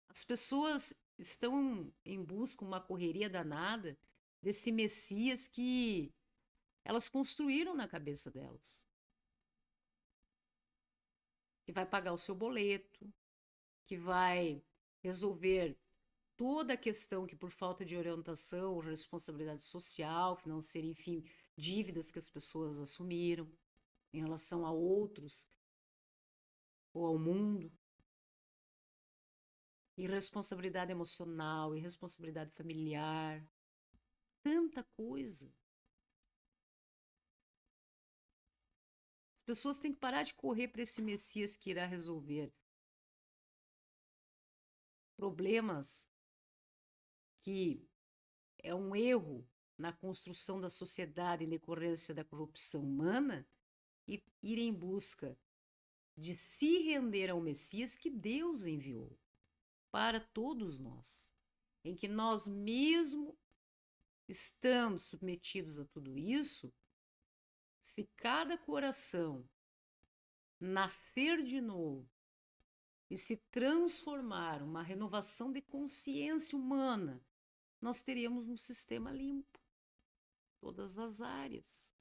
As pessoas estão em busca, uma correria danada, desse Messias que elas construíram na cabeça delas. Que vai pagar o seu boleto, que vai resolver toda a questão que, por falta de orientação, responsabilidade social, financeira, enfim, dívidas que as pessoas assumiram em relação a outros ou ao mundo, irresponsabilidade emocional, irresponsabilidade familiar, tanta coisa. As pessoas têm que parar de correr para esse Messias que irá resolver problemas que é um erro na construção da sociedade em decorrência da corrupção humana e ir em busca de se render ao Messias que Deus enviou para todos nós, em que nós mesmo estando submetidos a tudo isso, se cada coração nascer de novo e se transformar uma renovação de consciência humana, nós teríamos um sistema limpo, todas as áreas.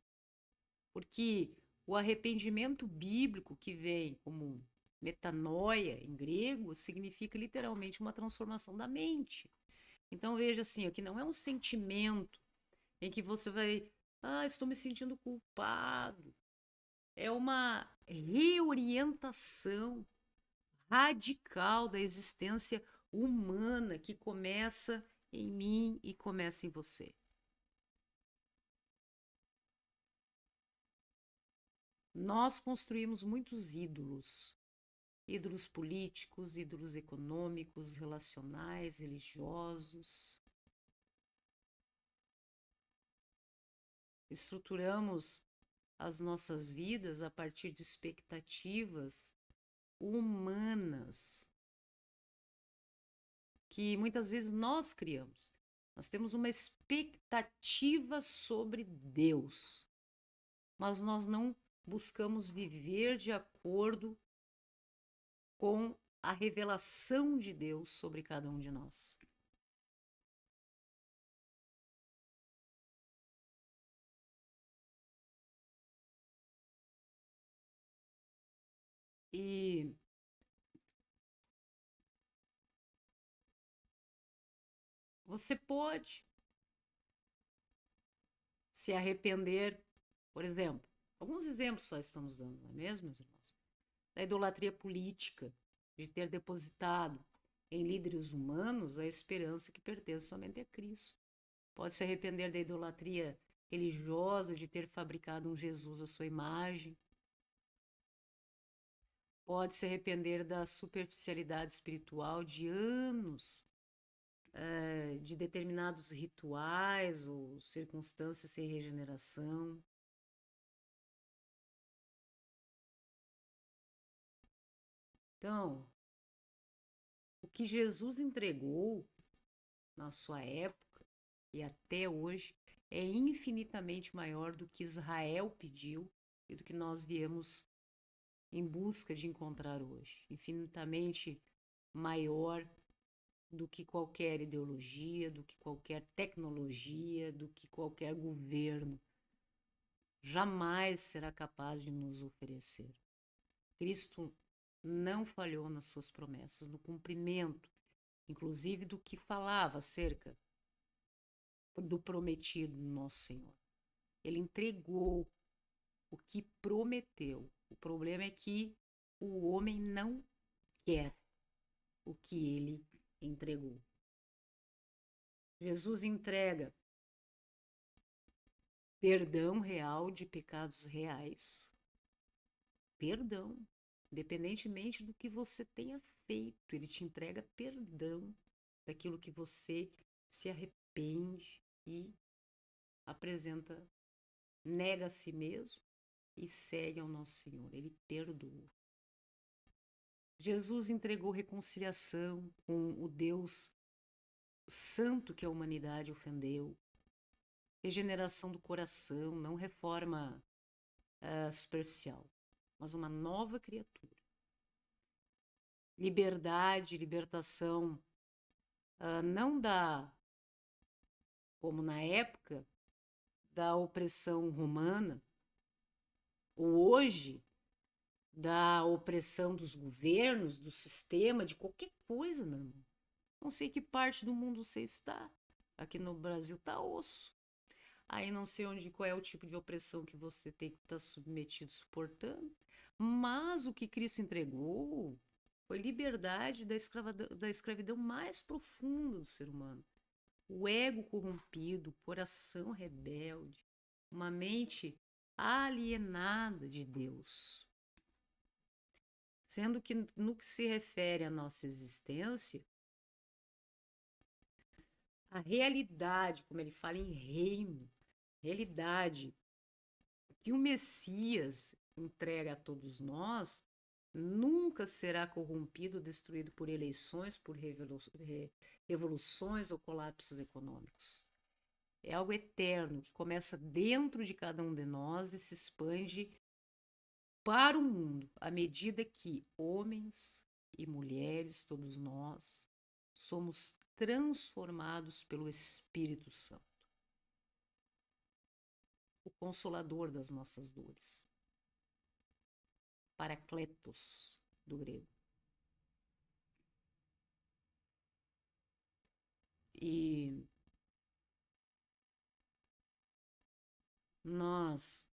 Porque o arrependimento bíblico, que vem como metanoia em grego, significa literalmente uma transformação da mente. Então veja assim, que não é um sentimento em que você vai, estou me sentindo culpado. É uma reorientação radical da existência humana que começa em mim e começa em você. Nós construímos muitos ídolos, ídolos políticos, ídolos econômicos, relacionais, religiosos. Estruturamos as nossas vidas a partir de expectativas humanas que muitas vezes nós criamos. Nós temos uma expectativa sobre Deus, mas nós não buscamos viver de acordo com a revelação de Deus sobre cada um de nós. E você pode se arrepender, por exemplo, alguns exemplos só estamos dando, não é mesmo, meus irmãos? Da idolatria política, de ter depositado em líderes humanos a esperança que pertence somente a Cristo. Pode se arrepender da idolatria religiosa, de ter fabricado um Jesus à sua imagem. Pode se arrepender da superficialidade espiritual de anos de determinados rituais ou circunstâncias sem regeneração. Então, o que Jesus entregou na sua época e até hoje é infinitamente maior do que Israel pediu e do que nós viemos em busca de encontrar hoje. Infinitamente maior do que qualquer ideologia, do que qualquer tecnologia, do que qualquer governo jamais será capaz de nos oferecer. Cristo não falhou nas suas promessas, no cumprimento, inclusive do que falava acerca do prometido nosso Senhor. Ele entregou o que prometeu. O problema é que o homem não quer o que ele entregou. Jesus entrega perdão real de pecados reais. Perdão, independentemente do que você tenha feito, ele te entrega perdão daquilo que você se arrepende e apresenta, nega a si mesmo e segue ao nosso Senhor. Ele perdoa. Jesus entregou reconciliação com o Deus santo que a humanidade ofendeu, regeneração do coração, não reforma superficial, mas uma nova criatura. Liberdade, libertação, não como na época, da opressão romana, ou hoje, da opressão dos governos, do sistema, de qualquer coisa, meu irmão. Não sei que parte do mundo você está. Aqui no Brasil tá osso. Aí não sei qual é o tipo de opressão que você tem que estar submetido, suportando. Mas o que Cristo entregou foi liberdade da escravidão mais profunda do ser humano. O ego corrompido, o coração rebelde, uma mente alienada de Deus. Sendo que no que se refere à nossa existência, a realidade, como ele fala em reino, realidade que o Messias entrega a todos nós, nunca será corrompido ou destruído por eleições, por revoluções ou colapsos econômicos. É algo eterno que começa dentro de cada um de nós e se expande para o mundo à medida que homens e mulheres, todos nós, somos transformados pelo Espírito Santo, o consolador das nossas dores. Paracletos, do grego. E nós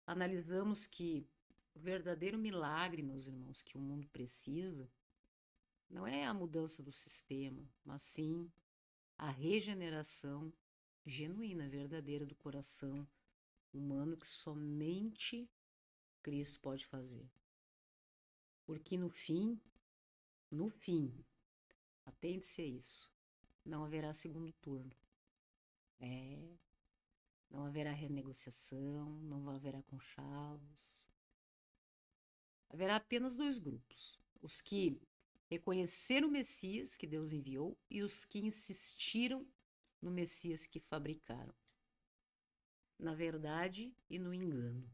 analisamos que o verdadeiro milagre, meus irmãos, que o mundo precisa, não é a mudança do sistema, mas sim a regeneração genuína, verdadeira do coração humano que somente Cristo pode fazer. Porque no fim, atente-se a isso, não haverá segundo turno. Não haverá renegociação, não haverá conchavos. Haverá apenas dois grupos: os que reconheceram o Messias que Deus enviou e os que insistiram no Messias que fabricaram, na verdade e no engano.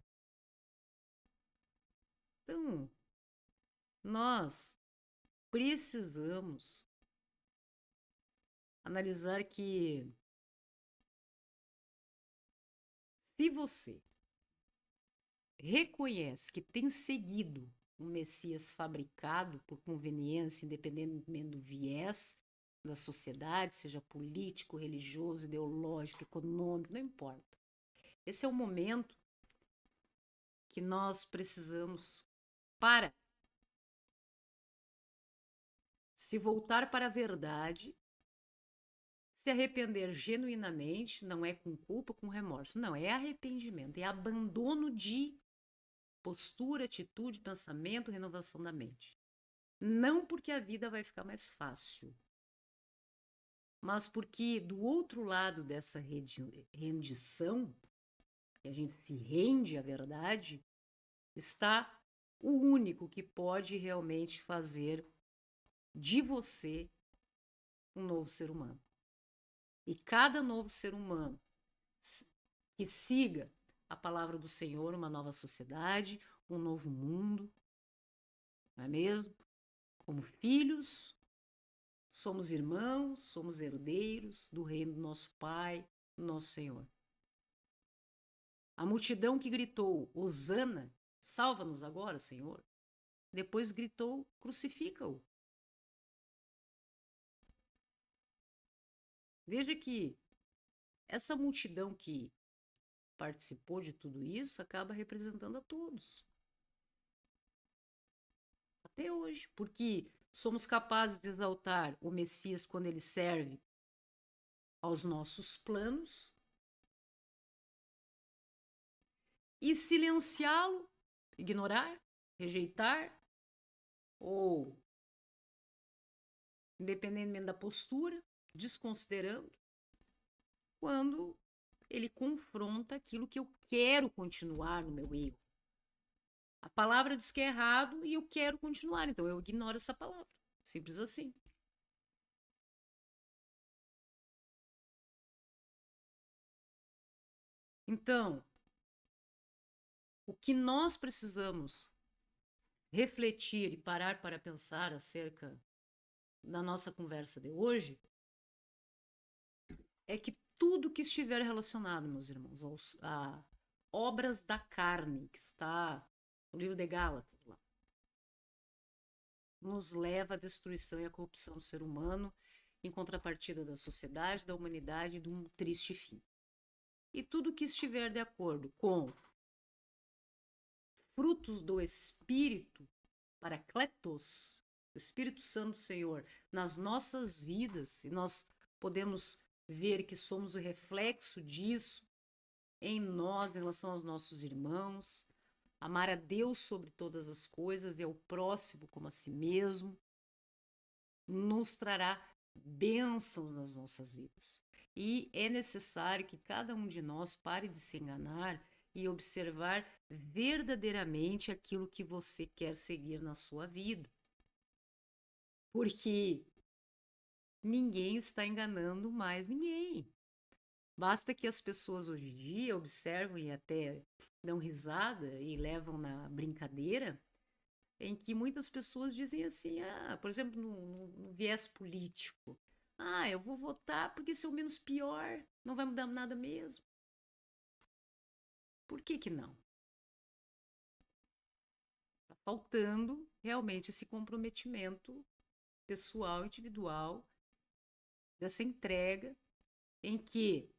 Então, nós precisamos analisar que se você reconhece que tem seguido um Messias fabricado por conveniência, independentemente do viés da sociedade, seja político, religioso, ideológico, econômico, não importa. Esse é o momento que nós precisamos para se voltar para a verdade, se arrepender genuinamente, não é com culpa, com remorso, não, é arrependimento, é abandono de postura, atitude, pensamento, renovação da mente. Não porque a vida vai ficar mais fácil, mas porque do outro lado dessa rendição, que a gente se rende à verdade, está o único que pode realmente fazer de você um novo ser humano. E cada novo ser humano que siga a palavra do Senhor, uma nova sociedade, um novo mundo, não é mesmo? Como filhos, somos irmãos, somos herdeiros do reino do nosso Pai, do nosso Senhor. A multidão que gritou, Hosana, salva-nos agora, Senhor, depois gritou, crucifica-o. Veja que essa multidão que participou de tudo isso acaba representando a todos. Até hoje, porque somos capazes de exaltar o Messias quando ele serve aos nossos planos e silenciá-lo, ignorar, rejeitar ou, independentemente da postura, desconsiderando, quando ele confronta aquilo que eu quero continuar no meu erro. A palavra diz que é errado e eu quero continuar, então eu ignoro essa palavra. Simples assim. Então, o que nós precisamos refletir e parar para pensar acerca da nossa conversa de hoje é que tudo que estiver relacionado, meus irmãos, a obras da carne, que está no livro de Gálatas, lá, nos leva à destruição e à corrupção do ser humano, em contrapartida da sociedade, da humanidade e de um triste fim. E tudo que estiver de acordo com frutos do Espírito, Paracletos, o Espírito Santo do Senhor, nas nossas vidas, e nós podemos ver que somos o reflexo disso em nós, em relação aos nossos irmãos, amar a Deus sobre todas as coisas e ao próximo como a si mesmo, nos trará bênçãos nas nossas vidas. E é necessário que cada um de nós pare de se enganar e observar verdadeiramente aquilo que você quer seguir na sua vida. Porque ninguém está enganando mais ninguém. Basta que as pessoas hoje em dia observem e até dão risada e levam na brincadeira, em que muitas pessoas dizem assim, por exemplo, no viés político, eu vou votar porque se é o menos pior, não vai mudar nada mesmo. Por que não? Está faltando realmente esse comprometimento pessoal, individual, dessa entrega, em que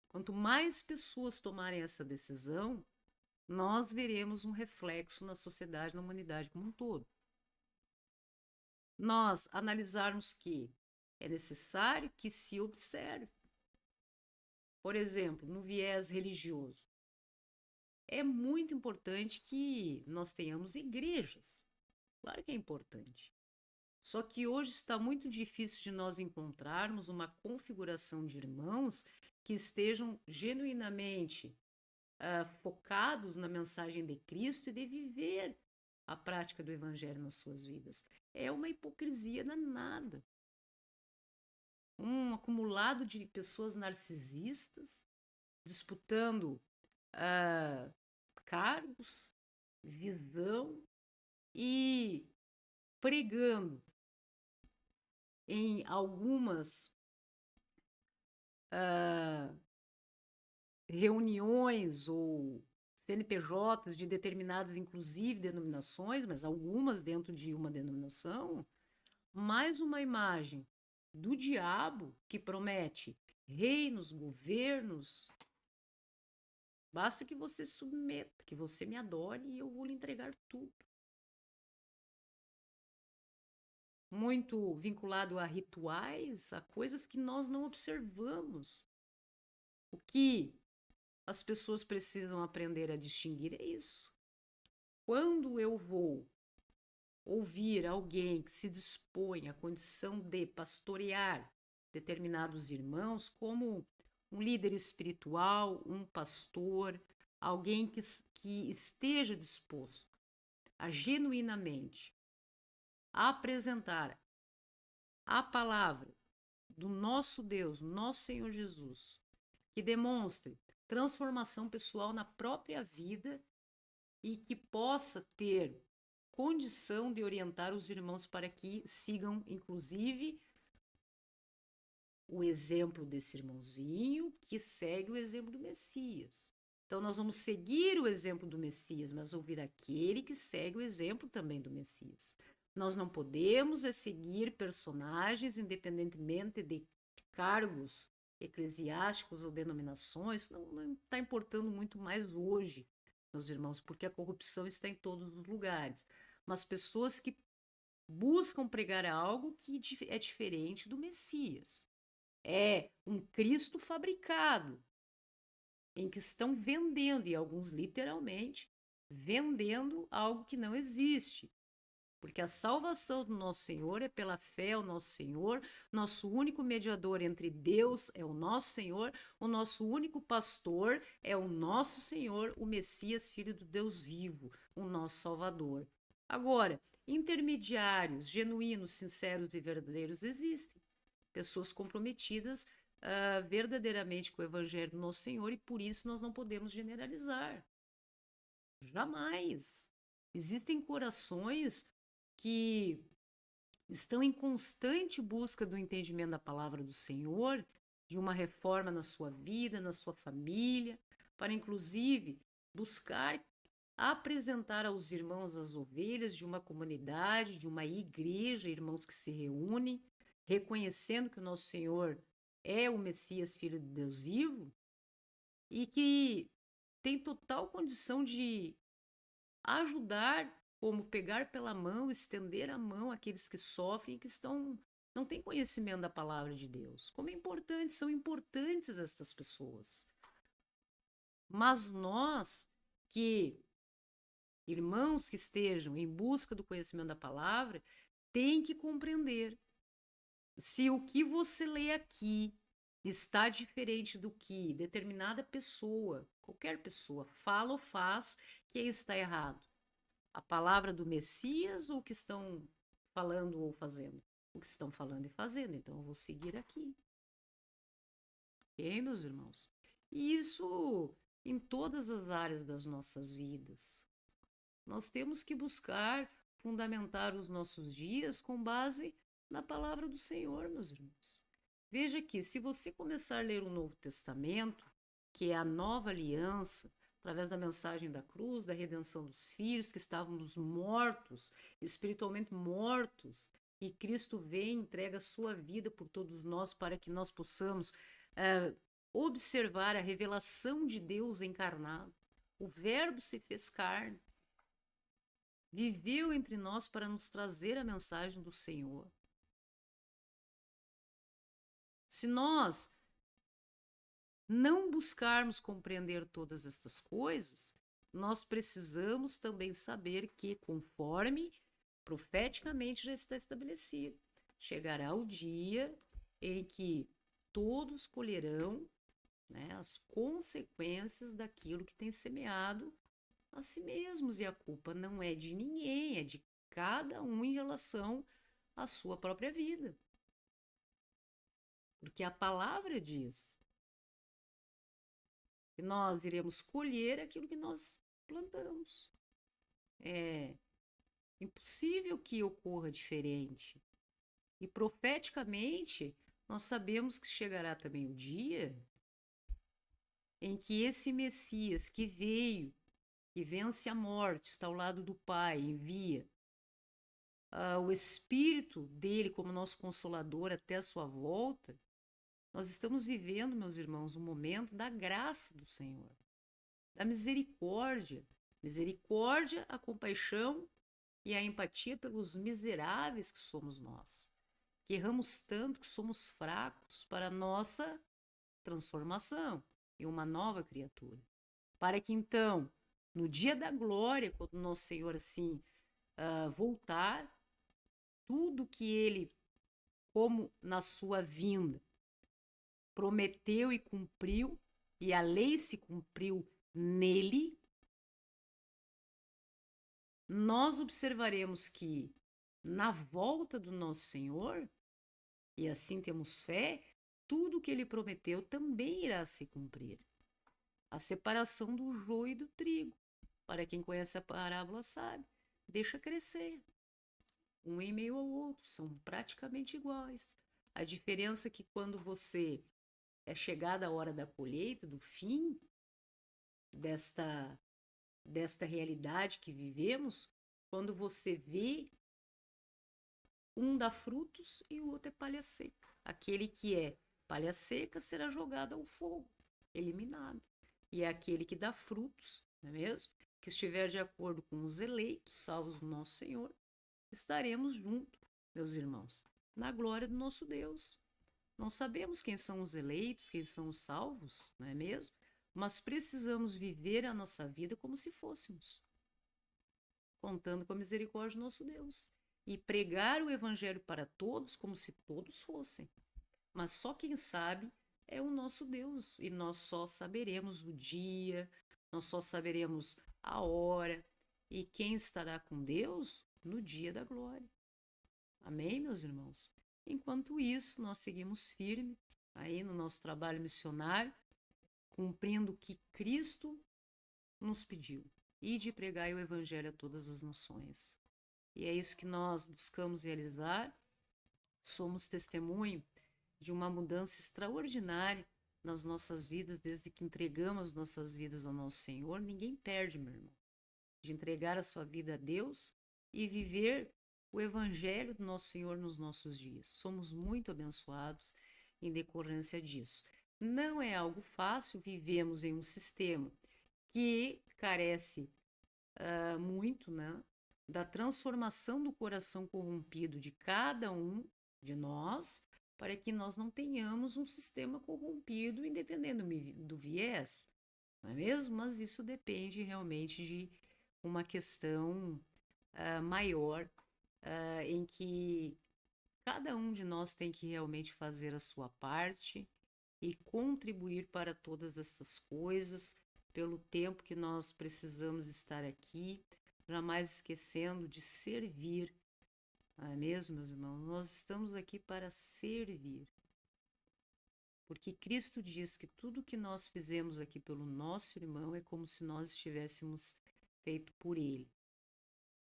quanto mais pessoas tomarem essa decisão, nós veremos um reflexo na sociedade, na humanidade como um todo. Nós analisarmos que é necessário que se observe. Por exemplo, no viés religioso, é muito importante que nós tenhamos igrejas. Claro que é importante. Só que hoje está muito difícil de nós encontrarmos uma configuração de irmãos que estejam genuinamente focados na mensagem de Cristo e de viver a prática do Evangelho nas suas vidas. É uma hipocrisia danada. Um acumulado de pessoas narcisistas disputando cargos, visão e pregando em algumas reuniões ou CNPJs de determinadas, inclusive, denominações, mas algumas dentro de uma denominação, mais uma imagem do diabo que promete reinos, governos. Basta que você submeta, que você me adore e eu vou lhe entregar tudo. Muito vinculado a rituais, a coisas que nós não observamos. O que as pessoas precisam aprender a distinguir é isso. Quando eu vou ouvir alguém que se dispõe à condição de pastorear determinados irmãos, como um líder espiritual, um pastor, alguém que esteja disposto a genuinamente apresentar a palavra do nosso Deus, nosso Senhor Jesus, que demonstre transformação pessoal na própria vida e que possa ter condição de orientar os irmãos para que sigam, inclusive, o exemplo desse irmãozinho que segue o exemplo do Messias. Então, nós vamos seguir o exemplo do Messias, mas ouvir aquele que segue o exemplo também do Messias. Nós não podemos seguir personagens, independentemente de cargos eclesiásticos ou denominações, não está importando muito mais hoje, meus irmãos, porque a corrupção está em todos os lugares. Mas pessoas que buscam pregar algo que é diferente do Messias. É um Cristo fabricado, em que estão vendendo, e alguns literalmente, vendendo algo que não existe. Porque a salvação do nosso Senhor é pela fé ao nosso Senhor, nosso único mediador entre Deus é o nosso Senhor, o nosso único pastor é o nosso Senhor, o Messias, Filho do Deus vivo, o nosso Salvador. Agora, intermediários, genuínos, sinceros e verdadeiros existem. Pessoas comprometidas verdadeiramente com o Evangelho do nosso Senhor, e por isso nós não podemos generalizar. Jamais. Existem corações que estão em constante busca do entendimento da palavra do Senhor, de uma reforma na sua vida, na sua família, para inclusive buscar apresentar aos irmãos as ovelhas de uma comunidade, de uma igreja, irmãos que se reúnem, reconhecendo que o nosso Senhor é o Messias, Filho de Deus vivo, e que tem total condição de ajudar, como pegar pela mão, estender a mão àqueles que sofrem e que não têm conhecimento da palavra de Deus. Como é importante, são importantes estas pessoas. Mas nós, irmãos que estejam em busca do conhecimento da palavra, têm que compreender se o que você lê aqui está diferente do que determinada pessoa, qualquer pessoa, fala ou faz, que está errado. A palavra do Messias ou o que estão falando ou fazendo? O que estão falando e fazendo. Então, eu vou seguir aqui. Ok, meus irmãos? E isso em todas as áreas das nossas vidas. Nós temos que buscar fundamentar os nossos dias com base na palavra do Senhor, meus irmãos. Veja que, se você começar a ler o Novo Testamento, que é a nova aliança, através da mensagem da cruz, da redenção dos filhos, que estávamos mortos, espiritualmente mortos, e Cristo vem e entrega a sua vida por todos nós para que nós possamos observar a revelação de Deus encarnado. O Verbo se fez carne, viveu entre nós para nos trazer a mensagem do Senhor. Se nós não buscarmos compreender todas estas coisas, nós precisamos também saber que, conforme profeticamente já está estabelecido, chegará o dia em que todos colherão, né, as consequências daquilo que tem semeado a si mesmos, e a culpa não é de ninguém, é de cada um em relação à sua própria vida. Porque a palavra diz que nós iremos colher aquilo que nós plantamos. É impossível que ocorra diferente. E profeticamente, nós sabemos que chegará também o dia em que esse Messias que veio, que vence a morte, está ao lado do Pai, envia o Espírito dele como nosso Consolador até a sua volta. Nós estamos vivendo, meus irmãos, um momento da graça do Senhor, da misericórdia. Misericórdia, a compaixão e a empatia pelos miseráveis que somos nós, que erramos tanto, que somos fracos para a nossa transformação em uma nova criatura. Para que então, no dia da glória, quando nosso Senhor assim voltar, tudo que ele, como na sua vinda, prometeu e cumpriu, e a lei se cumpriu nele, nós observaremos que na volta do nosso Senhor, e assim temos fé, tudo que ele prometeu também irá se cumprir. A separação do joio e do trigo. Para quem conhece a parábola sabe, deixa crescer. Um em meio ao outro, são praticamente iguais. A diferença é que quando você é chegada a hora da colheita, do fim desta realidade que vivemos, quando você vê um dá frutos e o outro é palha seca. Aquele que é palha seca será jogada ao fogo, eliminado. E é aquele que dá frutos, não é mesmo? Que estiver de acordo com os eleitos, salvos do nosso Senhor, estaremos juntos, meus irmãos, na glória do nosso Deus. Não sabemos quem são os eleitos, quem são os salvos, não é mesmo? Mas precisamos viver a nossa vida como se fôssemos, contando com a misericórdia do nosso Deus. E pregar o evangelho para todos como se todos fossem. Mas só quem sabe é o nosso Deus. E nós só saberemos o dia, nós só saberemos a hora. E quem estará com Deus no dia da glória. Amém, meus irmãos? Enquanto isso, nós seguimos firme aí no nosso trabalho missionário, cumprindo o que Cristo nos pediu. E de pregar o evangelho a todas as nações. E é isso que nós buscamos realizar. Somos testemunho de uma mudança extraordinária nas nossas vidas, desde que entregamos nossas vidas ao nosso Senhor. Ninguém perde, meu irmão, de entregar a sua vida a Deus e viver o evangelho do nosso Senhor nos nossos dias. Somos muito abençoados em decorrência disso. Não é algo fácil, vivemos em um sistema que carece muito, né, da transformação do coração corrompido de cada um de nós, para que nós não tenhamos um sistema corrompido, independendo do viés, não é mesmo? Mas isso depende realmente de uma questão maior, em que cada um de nós tem que realmente fazer a sua parte e contribuir para todas essas coisas, pelo tempo que nós precisamos estar aqui, jamais esquecendo de servir. Não é mesmo, meus irmãos? Nós estamos aqui para servir. Porque Cristo diz que tudo que nós fizemos aqui pelo nosso irmão é como se nós estivéssemos feito por ele.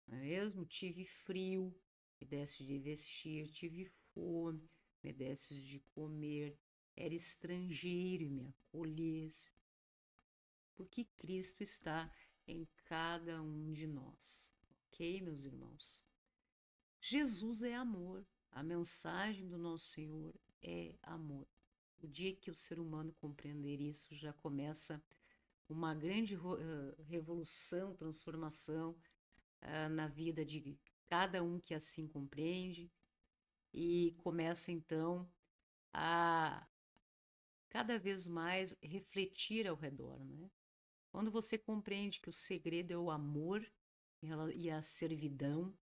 Não é mesmo? Tive frio, me deste de vestir, tive fome, me destes de comer, era estrangeiro e me acolheste. Porque Cristo está em cada um de nós, ok, meus irmãos? Jesus é amor, a mensagem do nosso Senhor é amor. O dia que o ser humano compreender isso, já começa uma grande revolução, transformação na vida de cada um que assim compreende, e começa então a cada vez mais refletir ao redor, né? Quando você compreende que o segredo é o amor e a servidão,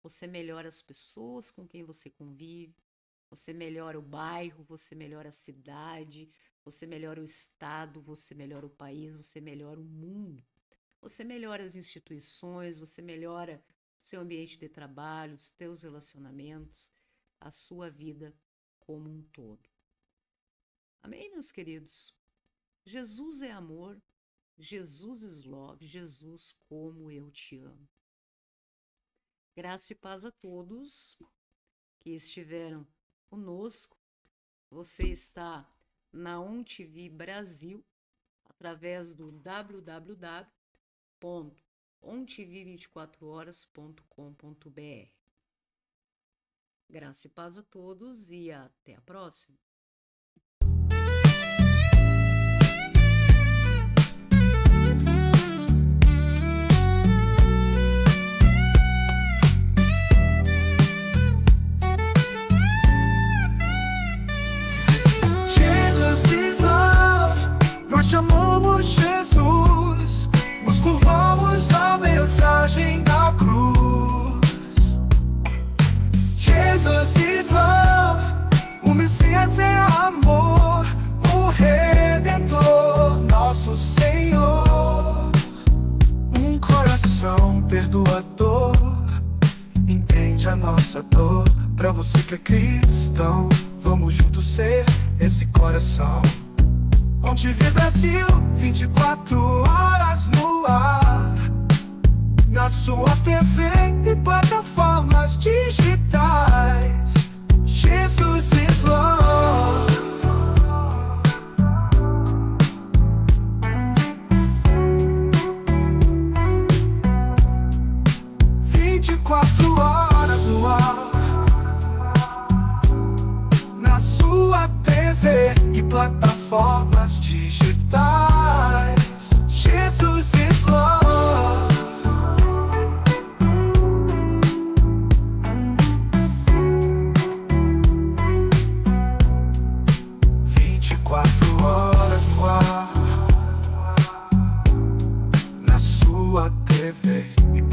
você melhora as pessoas com quem você convive, você melhora o bairro, você melhora a cidade, você melhora o estado, você melhora o país, você melhora o mundo. Você melhora as instituições, você melhora o seu ambiente de trabalho, os seus relacionamentos, a sua vida como um todo. Amém, meus queridos? Jesus é amor. Jesus is love, Jesus, como eu te amo. Graça e paz a todos que estiveram conosco. Você está na ONTV Brasil, através do www.ontv24horas.com.br. Graça e paz a todos e até a próxima. Chamamos Jesus, nos curvamos à mensagem da cruz. Jesus is love, o Messias é amor, o Redentor, nosso Senhor. Um coração perdoador, entende a nossa dor. Pra você que é cristão, vamos juntos ser esse coração. ONTV Brasil, 24 horas no ar, na sua TV e plataformas digitais. Jesus is love. Quatro horas no ar, na sua TV.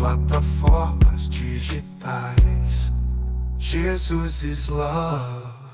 plataformas digitais. Jesus is love.